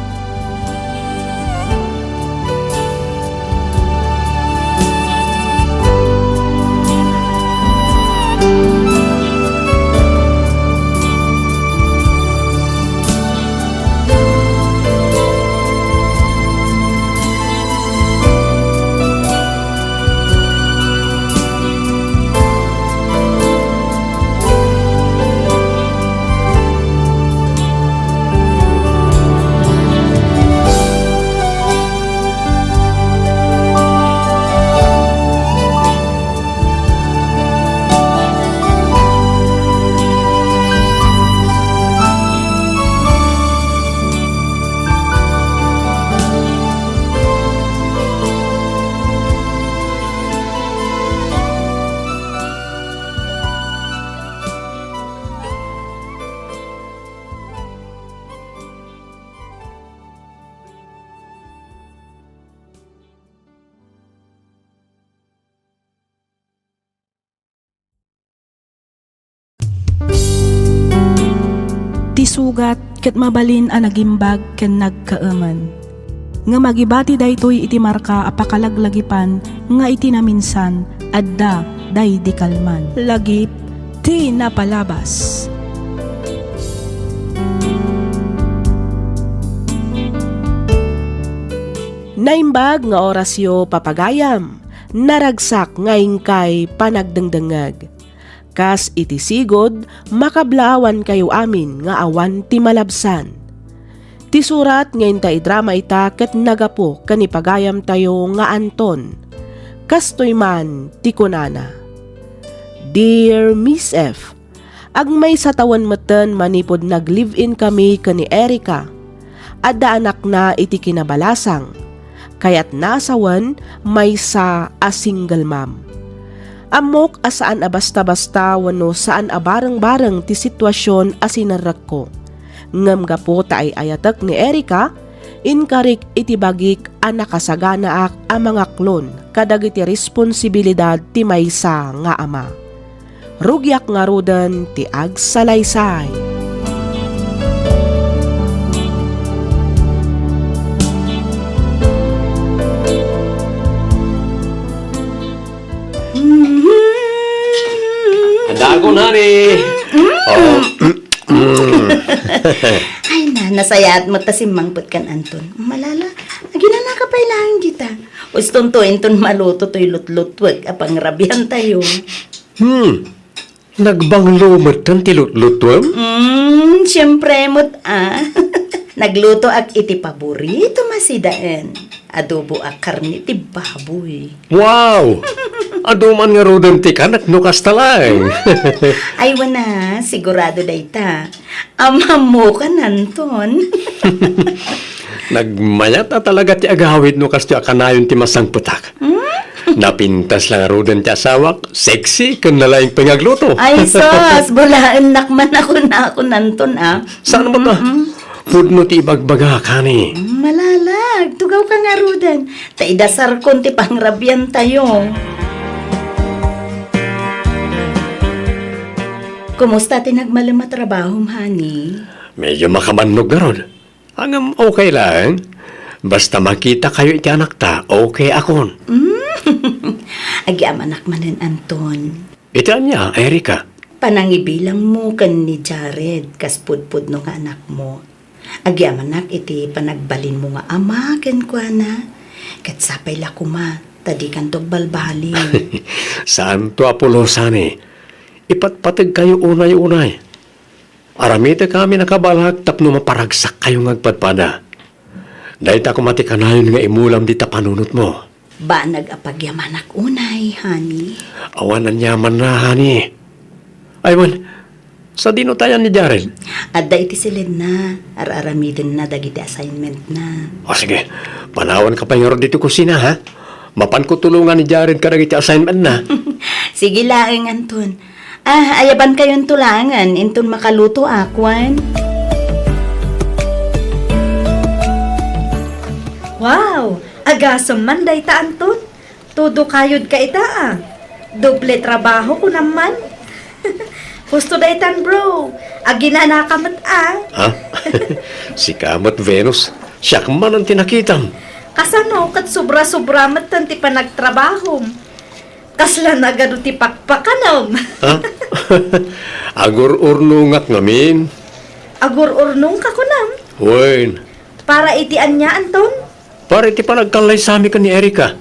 sugat ket mabalin a nagimbag ken nagkaaman. Nga magibati daytoy iti marka a pakalaglagipan nga iti naminsan adda day di kalman. Lagip ti napalabas. Naimbag nga orasyo papagayam, naragsak ngayon kay panagdangdangag. Kas iti sigod, makablawan kayo amin nga awan ti malabsan. Ti surat ngayon ta idrama ita ket nagapo kanipagayam tayo nga Anton. Kastoy man ti kunana. Dear Miss F, agmay sa tawan meten manipod nag-live-in kami kani Erica. Adda anak na iti kinabalasang. Kaya't nasawan may sa a single mom. Amok asaan a basta-basta wano saan a bareng-bareng ti sitwasyon a sinarrak ko. Ngam gapo ta ay ayatek ni Erica, inkarik iti bagik a nakasaganaak a mga klon kadag iti responsibilidad ti maysa nga ama. Rugyak nga rudan ti agsalaysay. Dagon, honey. Oh. Ay na, nasayat mo ta si Mangput kan Anton. Malala, ginana ka pa ilang kita. Uston to, inton maluto to'y lutlutwag, apang rabihan tayo. Nagbanglo mo tan ti lutlutwam? Siyempre mo't Nagluto ak iti paborito masidaan. Adobo ak karni ti baboy. Wow! Aduman nga rodan ti kanak nukas talay. Ay wana, sigurado dayta. Amam mo ka nanton. Nagmayat na talaga ti agawid nukas ti akanayon ti masang putak. Napintas lang rodan ti asawak, sexy kan nalayang pangagluto. Ay sos, bulaan nakman ako na ako nanton Saan mo to? Food mo ti ibagbaga kani. Malalag, tugaw ka nga rudan. Taidasar kon ti pangrabyan tayo. Kumusta ti nagmalama trabaho, honey? Medyo makamannog na ron. Hanggang okay lang. Basta makita kayo iti anak ta, okay akon. Agyam anak manen Anton. Iti niya, Erica. Panangibilang mo kan ni Jared, kas pudpud no nga anak mo. Agyam anak iti panagbalin mo nga ama ken kuana. Kat sapay la kuma, tadi kan tog balbalin. Saan to apulosani? Ipatpatag kayo unay-unay. Aramita kami nakabalag tapno maparagsak kayo ngagpadpada. Dahil ako matikanayon nga imulam di tapanunot mo. Ba nag-apagyam anak unay, honey? Awanan yaman na, honey. Aywan, sa dinutayan ni Jared. Adda iti silid na, araramidin na dagiti assignment na. O sige, panawan ka pa yung dito kusina, ha? Mapan ko tulungan ni Jared kadag iti assignment na. Sige laeng, Anton. Ayaban kayong tulangan, inton makaluto akwan. Wow! Agasam man day ta Anton. Todo kayod ka ita Doble trabaho ko naman. Gusto day tan bro. Agina nakamat Ha? Si Kamot Venus, siya man ang tinakitam. Kasano kat sobra-sobra matan ti panagtrabaho. Kasla nagado ti pakpakanom. Ha? Agur-urnungak ngamin. Agur-urnong ka kunam. Wen, Para itian niya Anton. pare ti panagkalay sa amin ka ni Erica.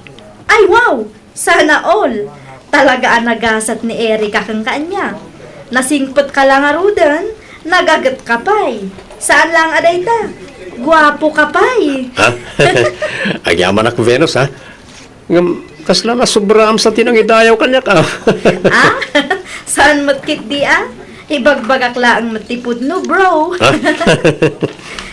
Ay wow! Sana all. Talaga ang nagasat ni Erica kang kanya. Nasingpot ka lang arudan, nagagat ka pa'y. Saan lang aday ta? Guwapo ka pa'y. Ha? Agyaman ako Venus, ha? Ngam, kasla na sobrang sa tinang idayaw kanya ka. Saan matkit di Ibagbagak laang matipod no bro. Ha?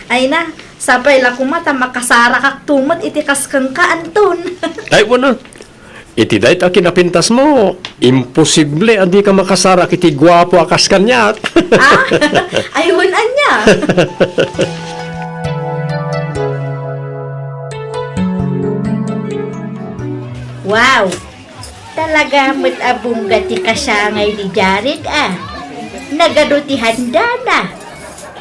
Ay na, sapay la kumata makasara kak tumat itikas kang ka Anton. Ay, wala. Iti dahit ang kinapintas mo, imposible andi ka makasara kiti gwapo akas kanya. Ayun anya. Wow! Talaga mo't abungga ti kasangay ni Jared Nagado ti handa na.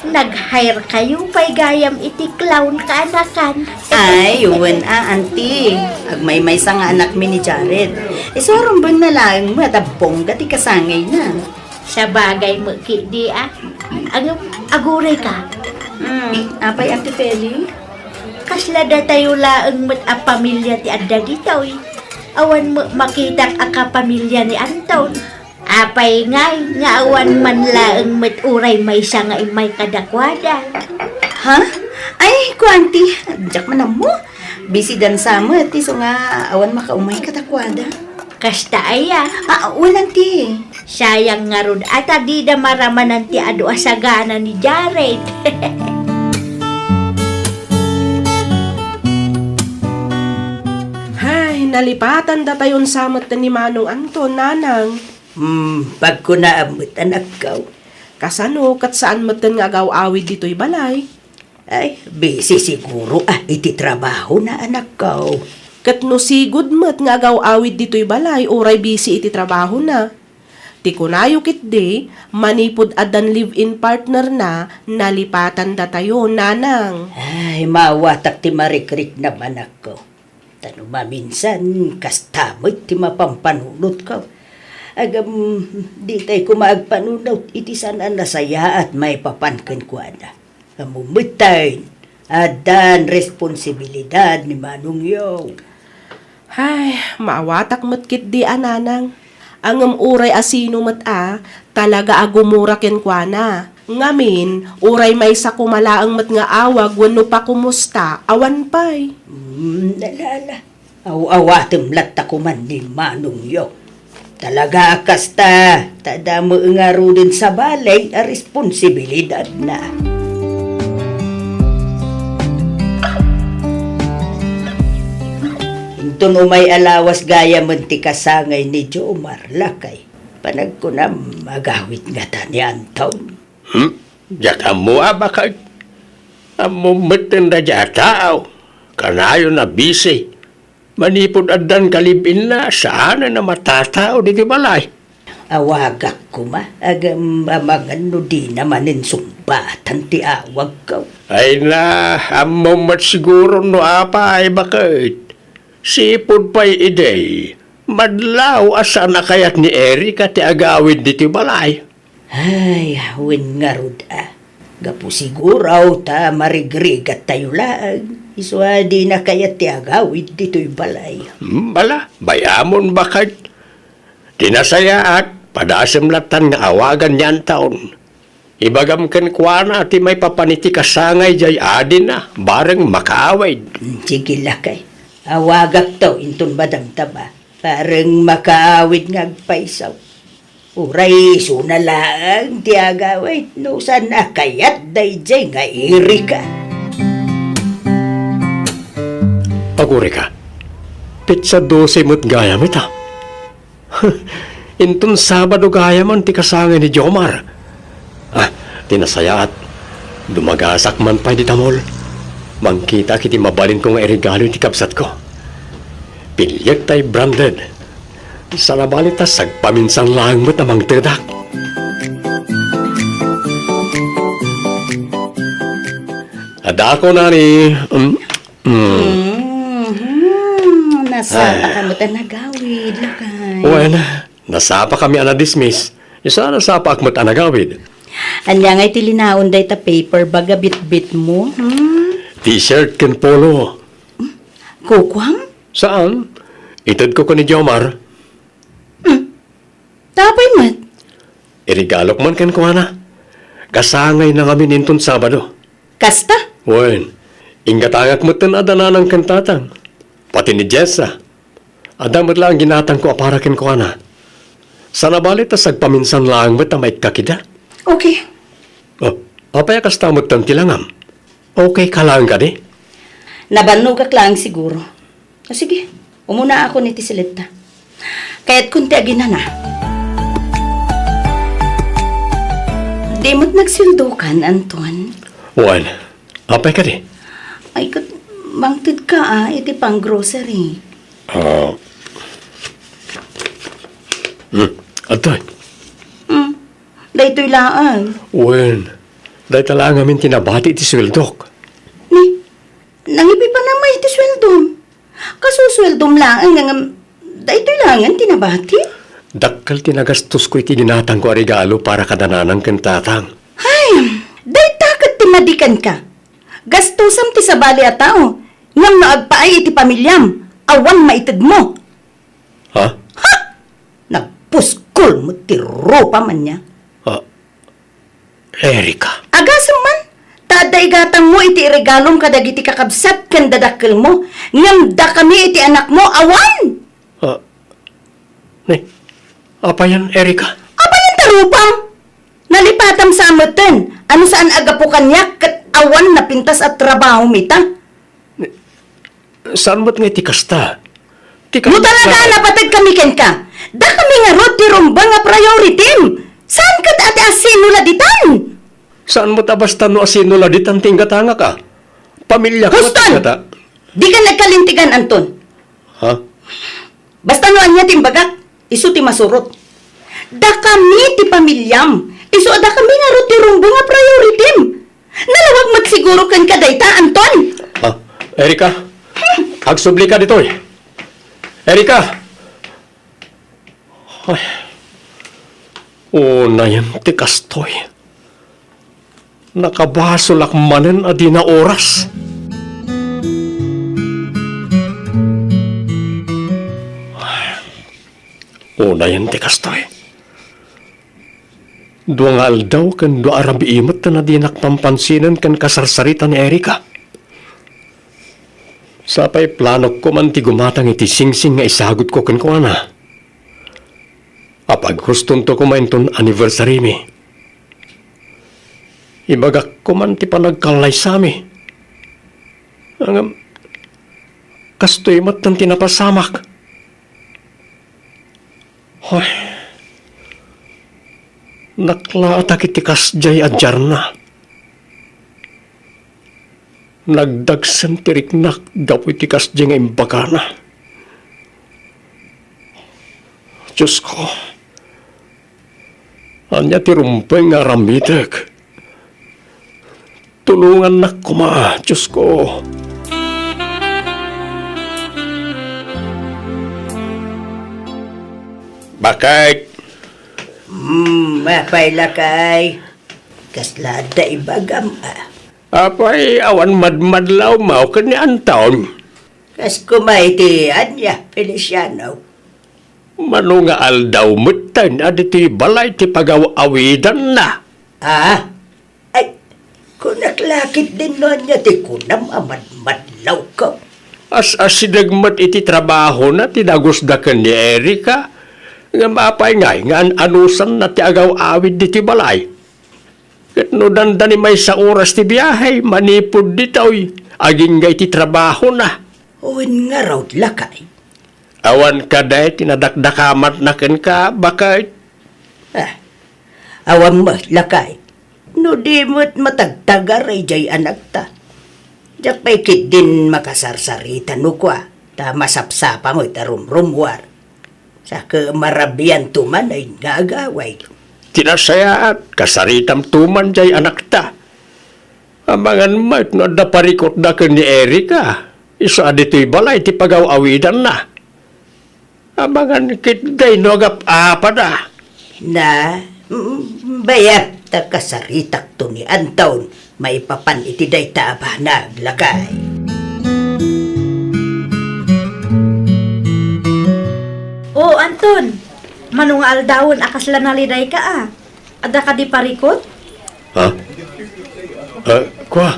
Nag-hire kayo pa'y gayam iti clown kaanakan. Ay, yun auntie. Agmay-may sa nga anak mi ni Jared. Isorong ba na lang matabong gati kasangay na. Sa bagay mo, kidi aguray ka. Apay Ate Feli? Kasla da tayo laang mat a pamilya ti adda gitaw. Awan mo makita a kapamilya ni Anton. Apay ngay, nga awan man laang mat uray may siya nga imay kadakwada. Ha? Ay, ko auntie. Diyak man mo. Busy dan sama ti so nga awan makaumay katakwada. Kasta aya, Walang ti. sayang nga rod at di da maramanan ti adu asagana ni Jared. Hay, nalipatan da tayon samat ni Manong Anton, nanang. Pag ko naamot anak ko. Kasano, kat saan matan nga agaw-awid dito'y balay? Ay, busy siguro iti trabaho na anak ko. Kat no sigud mat nga agaw-awid dito'y balay, oray busy iti trabaho na. Ti kunayo kit de, manipod adan live-in partner na, nalipatan da tayo, nanang. Ay, mawatak ti marikrik na anak ko. Tano maminsan, kastamot ti mapampanunot ko. Agam, di tayo kumagpanunot, iti sanaan nasaya at may papankan ko na. Amumitayin, adan responsibilidad ni Manong Yaw. Hay, maawatak mat kit di ananang. Ang uray asino mat talaga agumura ken kwa na. Ngamin, uray may sa kumalaang mat nga awag, wano pa kumusta, awan pa'y. Nalala, awatem latta ko man ni Manong Yaw. Talaga kasta, tada mo nga din sa balay a responsibilidad na. Intun umay alawas gaya ti kasangay ni Jomar lakay. Panag ko na magawit nga ta ni Anton. Diyak mo abakag. Amo meten da tao. Kanayo na busy. Manipod adan kalibin na saan na matatao di balay. Awagak ko agam amangan no di namanin sumbatan ti awag ko. Ay na, amo mat siguro no apa ay bakit. Sipod pa'y iday. Madlaw asa na kayat ni Erika ti agawid di balay. Ay, hawin nga rod Gapu siguraw ta marigrigat tayo laang. Iswa di na kaya ti agawid dito'y balay. Bala, bayamon bakit. Tinasaya at padasem latan nga awagan niyan taon. Ibagam ken kuana ti may papaniti kasangay jay adin na, bareng makaawid. Sige lakay. Awagak to intun badang taba. Parang makaawid nga agpaisaw. Uray, sunalaang ti agawid. No sana kayat dayjay nga irika. Paguri ka, pitsa 12 mo't gaya mita. Intun Sabado gaya man ti kasangay ni Jomar. Tinasayaat, dumagasak man pa di tamol. Mangkita kiti mabalin ko nga irigalo ti kapsat ko. Pilyag tay branded. Sa nabalita sagpaminsang lang mo't amang tedak. Ada ko na ni... Nasapa ka mo nagawid, lakay. Well, nasapa kami dismiss. Isa nasapa ak mo't anagawid. Anya ngay tilinaon day ta paper baga bit-bit mo. T-shirt ken polo. Kukwang? Saan? Itad ko ni Jomar. Tapay mat. Irigalok man ken kuana. Kasangay na kami nintun Sabado. Kasta? Wen, ingatangak mo ten adana ng kantatang. Pati ni Jessa. Adamot lang ginatang ko para ken kuana. Sa nabalit ta sagpaminsan lang met may kakida. Okay. Oh, apaya kastamot tan tilangam. Okay ka lang ka di? Nabannog ka lang siguro. Sige, umuna ako ni Tisilita. Kaya't kunti agina na. Di mo't nagsildukan, Anton. Wen, apay ka di? Ay, bangtid ka iti pang grocery. Atoy. Dahito'y laan. Wen, Dahil tala ngamin tinabati ti sweldok. Ni, nangipi pa naman iti sweldom. Kasusweldom lang ang dahito lang ang tinabati. Dakkal tinagastos ko iti dinatang ko a regalo para kadananang kentatang. Ay, dahi takot ti madikan ka. Gastusam ti sabali a tao. Ngam naagpaay iti pamilyam. Awan maitid mo. Ha? Nagpuskol mo ti ropa man niya. Erika. Agasam man. Taday gatang mo iti regalom kadag iti kakabsat ken dadakkel mo. Ngam da kami iti anak mo. Awan! Apa yan, Erika? Apa yung tarupang? Nalipatam sa amatan. Ano saan agapukan niya kat awan na pintas at trabaho mita? Saan mo't nga tikasta? Mo talaga napatag kami ken ka. Da kami nga rod ti rumba nga priority. Saan kat ate asinula ditan? Saan mo't abasta no asino ladit ang tinggatanga ka? Pamilya ko Huston! tingata. Di ka nagkalintigan, Anton. Ha? Basta no anya timbagak, isu ti masurot. Da kami ti pamilyam. Isu da kami nga rod ti rumba nga priority. Nalawag magsiguro ken kadayta, Anton. Erika? Agsubli ka dito eh. Erika! Ay. Na yan tikastoy. Nakabasolak manen adi na oras. Na yan tikastoy. Dua nga aldaw kan dua arabi imot na di nakpampansinan kan kasarsarita ni Erika. Sapay plano ko man ti gumatang iti singsing nga isagot ko ken ko ana. Apag huston to ko mainton anniversary mi. Ibagak ko man ti panagkalay sami. Ang kastoy mat ng tinapasamak. Hoy. Nakla atak iti kasjay adjar na. Nagdagsan tiriknak gapu iti kasjay nga imbagana. Diyos ko. Anya ti rumpay nga ramitek. Tulungan na kuma, Diyos ko. Bakit? Mapay lakay. Kaslada ibagam Apay, awan madmadlaw mao ka ni Anton. Kas kumaiti anya, Feliciano. Mano nga aldaw mutan aditi balay ti pagaw-awidan na. Ay, kung naklakit din nun niya, ti kunam amadmadlaw ko. As-asidagmat iti trabaho na tinagusdakan ni Erika. Nga mapay ngay, nga anusan na ti agaw-awid di ti balay. Kat no dandani may sa oras ti biyahe, manipod ditoy. Aging ngay ti trabaho na. Uwin nga raw lakay. Awan ka day, tinadakdakamat na ken ka, bakit? Awan mo lakay. No di mo't matagtagaray jay anak ta. Diyak pa'y kit din makasarsarita no kwa. Ta masapsapa mo itarumrumwar. Sa marabiyan tuman ay gagaway. Tinasayaat, kasaritam tuman jay anak ta. Amangan mat no da parikot da ken ni Erika. Isa adito'y balay ti pagaw-awidan na. Amangan kit day no agap apa da. Na bayat ta kasaritak to ni Anton. Maipapan iti day taaba naglakay. Anton, manung aldawon akas lanaliday ka Ada ka di parikot? Ha? Kwa?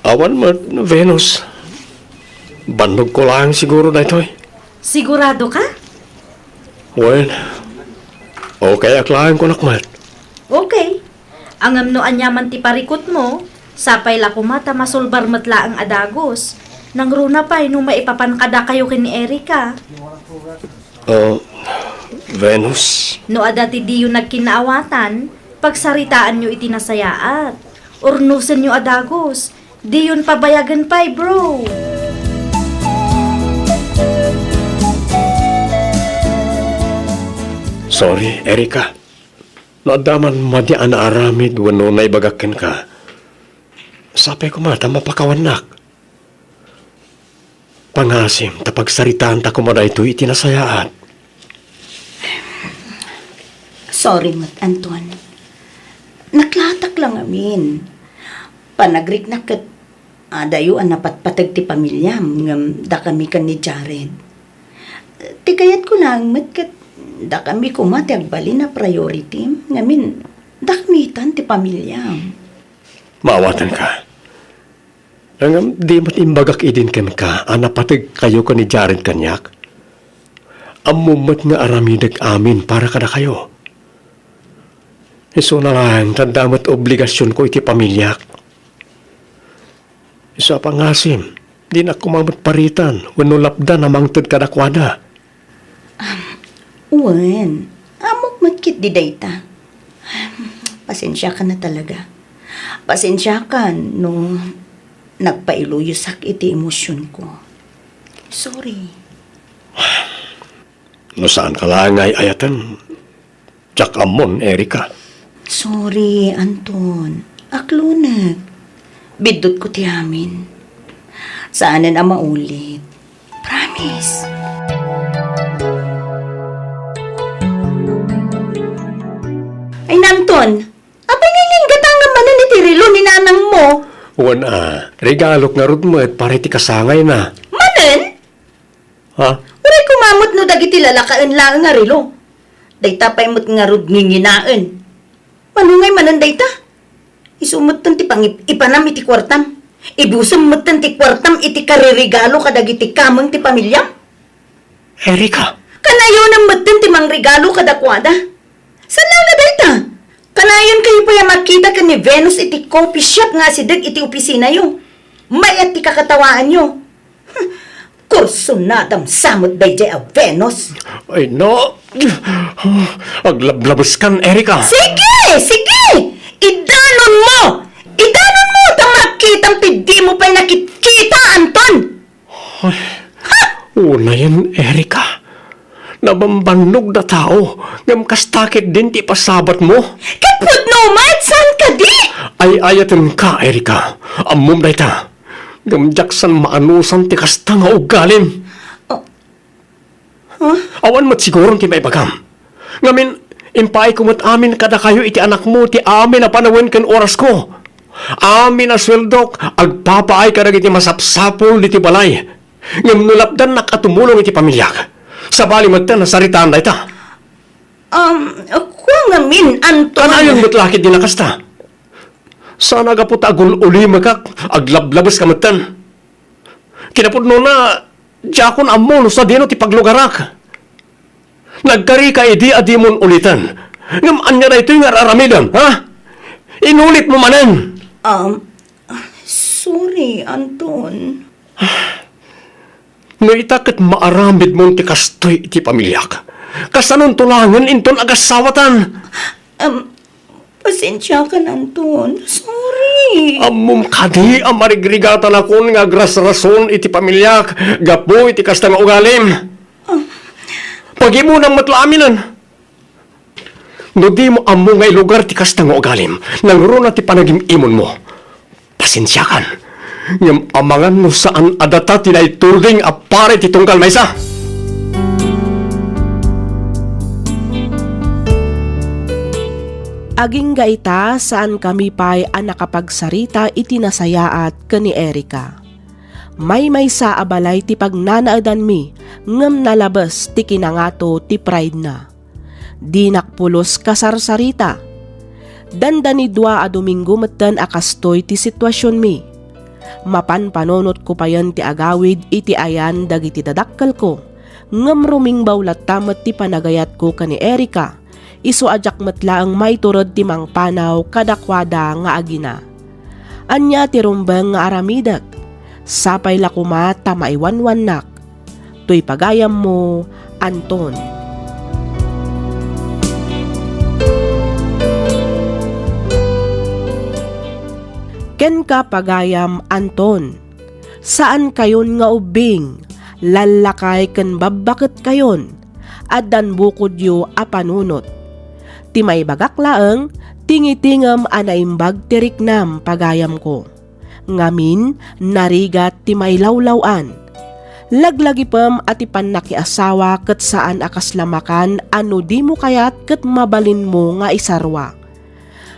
Awan mo, Venus. Bandog ko lang siguro na ito eh. Sigurado ka? Well, okay aklaan ko nakmat. Okay. Angam no anyaman ti parikot mo, sapay la kumata masulbar matla ang adagos. Nang runa pa'y nung maipapankada kayo kin ni Erika. Venus. No adati di yung nagkinaawatan, pagsaritaan nyo itinasayaat. Urnusan nyo adagos, di yun pabayagan pa'y bro. Sorry, Erika. Nadaman madian na aramid wano na ibagakin ka. Sapay ko mata mapakawanak. Pangasim, tapagsaritaan ta kumada ito itinasayaat. Sorry, Mat Anton. Naklatak lang amin. Panagrik na kat dayo ang napatpatag ti pamilyam ngam da kami kan ni Jared. Ti kayat ko lang, Mat, kat da kami kumati agbali na priority ngamin dakmitan ti pamilyam. Maawatan ka. Nangam di mat imbagak idin ken ka, anapatag kayo ka ni Jared kanyak. Amumat nga aramidag amin para kada kayo. Iso na lang, tandamat obligasyon ko iti pamilyak. Isa pangasim, di na kumamat paritan, wano lapda na mangtod kadakwada. Uwan, amok matkit di dayta. Pasensya ka na talaga. Pasensya ka no nagpailuyusak iti emosyon ko. Sorry. No saan ka lang ay ayatan? Tsak amon, Erika. Sorry, Anton. Aklunag. Bidot ko ti amin. Saanan ang maulit. Promise. Ay, Nanton. Apay ngayon gatang manan ni Tirilo ni nanang mo. Regalok nga rod mo at para iti kasangay na. Manan? Ha? Uray kumamot no dagiti lalakaan lang nga rilo. Dayta pa'y mo't nga rod nginginaan. Manungay manan dayta. Isumot tan ti ipanam iti kwartam. Ibusam mo tan ti kwartam iti karirigalo kadagiti kamang ti pamilyam. Erika! Kanayo nang matan ti mang regalo kadakwada. Salaw na dayta. Kanayon kayo pa yung makita ka ni Venus iti coffee shop nga si Dag iti opisina yo. Mayat ti kakatawaan yo. Kurso na dam samot dayjay a Venus. Ay, no! Aglablabas kan, Erika! Sige! Sige! Idanon mo! Idanon mo! Tang makitang pidi mo pa'y nakikita, Anton! Una yan, Erika. Nabambanog na tao. Ngam kastakit din ti pasabat mo. Kaput no, Mat! Saan ka di? Ay ayatan ka, Erika. Amom na ita. Ngam jaksan maanusan ti kasta nga ugalim. Awan mat sigurong ti may bagam. Ngamin, impay kumot amin kada kayo iti anak mo ti amin na panawin ken oras ko. Amin na sweldok, agpapaay ka iti masapsapol iti balay. Ngam nulapdan nakatumulong iti pamilyak. Sabali magtan na saritaan na ita. Kung ngamin, Anton. Kanayon mo't lakit din nakasta. Sana kapot agul uli magkak, aglablabas ka magtan. Kinapod no na, diyakon amon sa dino ti paglugarak. Nagkari ka idi adimon ulitan. Ngam anya na ito yung araramidan, ha? Inulit mo manan. Sorry, Anton. No itakit maaramid mong ti kastoy iti pamilyak. Kasanon tulangan inton agasawatan. Pasensya ka na, Anton. Sorry. Amom kadi amarigrigatan akon nga grasrason iti pamilyak. Gapo iti kasta nga ugalim. Pagi mo nang matlaminan. No di mo amo ngay lugar ti kasta nga ugalim. Nangro na ti panagim imon mo. Pasensya kan. Ngam amangan no saan adata tinay tulding apare ti tungkal maysa. Aging gaita saan kami pa'y nakapagsarita iti nasayaat kani Erika. May sa abalay ti pagnanaadan mi, ngem nalabas ti kinangato ti pride na. Di nakpulos kasarsarita. Dandani dua a Domingo metten akastoy ti sitwasyon mi. Mapan panonot ko payan ti agawid iti ayan dagiti dadakkel ko. Ngem ruming bawlat tamet ti panagayat ko kani Erika. Isu ajak metlaang may turod ti mangpanaw kadakwada nga agina. Anya ti rumbeng nga aramidak. Sapay lakuma ta maiwanwanak. Tuy pagayam mo, Anton. Ken ka pagayam, Anton. Saan kayon nga ubing? Lalakay ken babakit kayon. Addan bukod yu apanunot. Ti may bagak laeng, tingitingam anaimbag tiriknam pagayam ko. Ngamin, narigat ti may lawlawan. Laglagipem at ipan nakiasawa ket saan akaslamakan ano di mo kayat ket mabalin mo nga isarwa.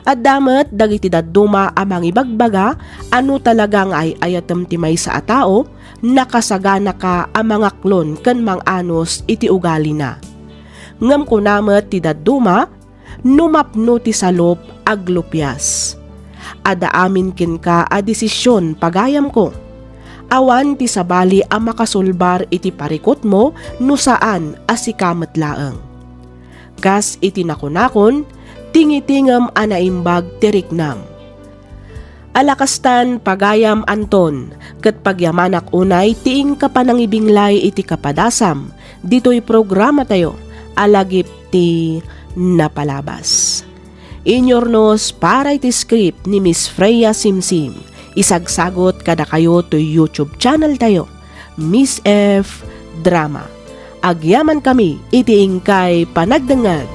At damet dagiti dadduma amang ibagbaga ano talagang ay ayatem ti may sa atao, nakasagana ka amang aklon ken mang anos iti ugali na. Ngem kunamet ti dadduma, numapno ti salop aglupyas. Ada amin ken ka a desisyon pagayam ko. Awan ti sabali a makasulbar iti parikot mo no saan asikamet laeng. Kas iti nakunakon, tingitingam anaimbag tiriknam. Alakastan pagayam Anton, ket pagyamanak unay tiing kapanangibinglay iti kapadasam, dito'y programa tayo, alagip ti napalabas. Inyornos para iti script ni Miss Freya Simsim, isagsagot kada kayo to YouTube channel tayo, Miss F Drama. Agyaman kami iti ingkay panagdangag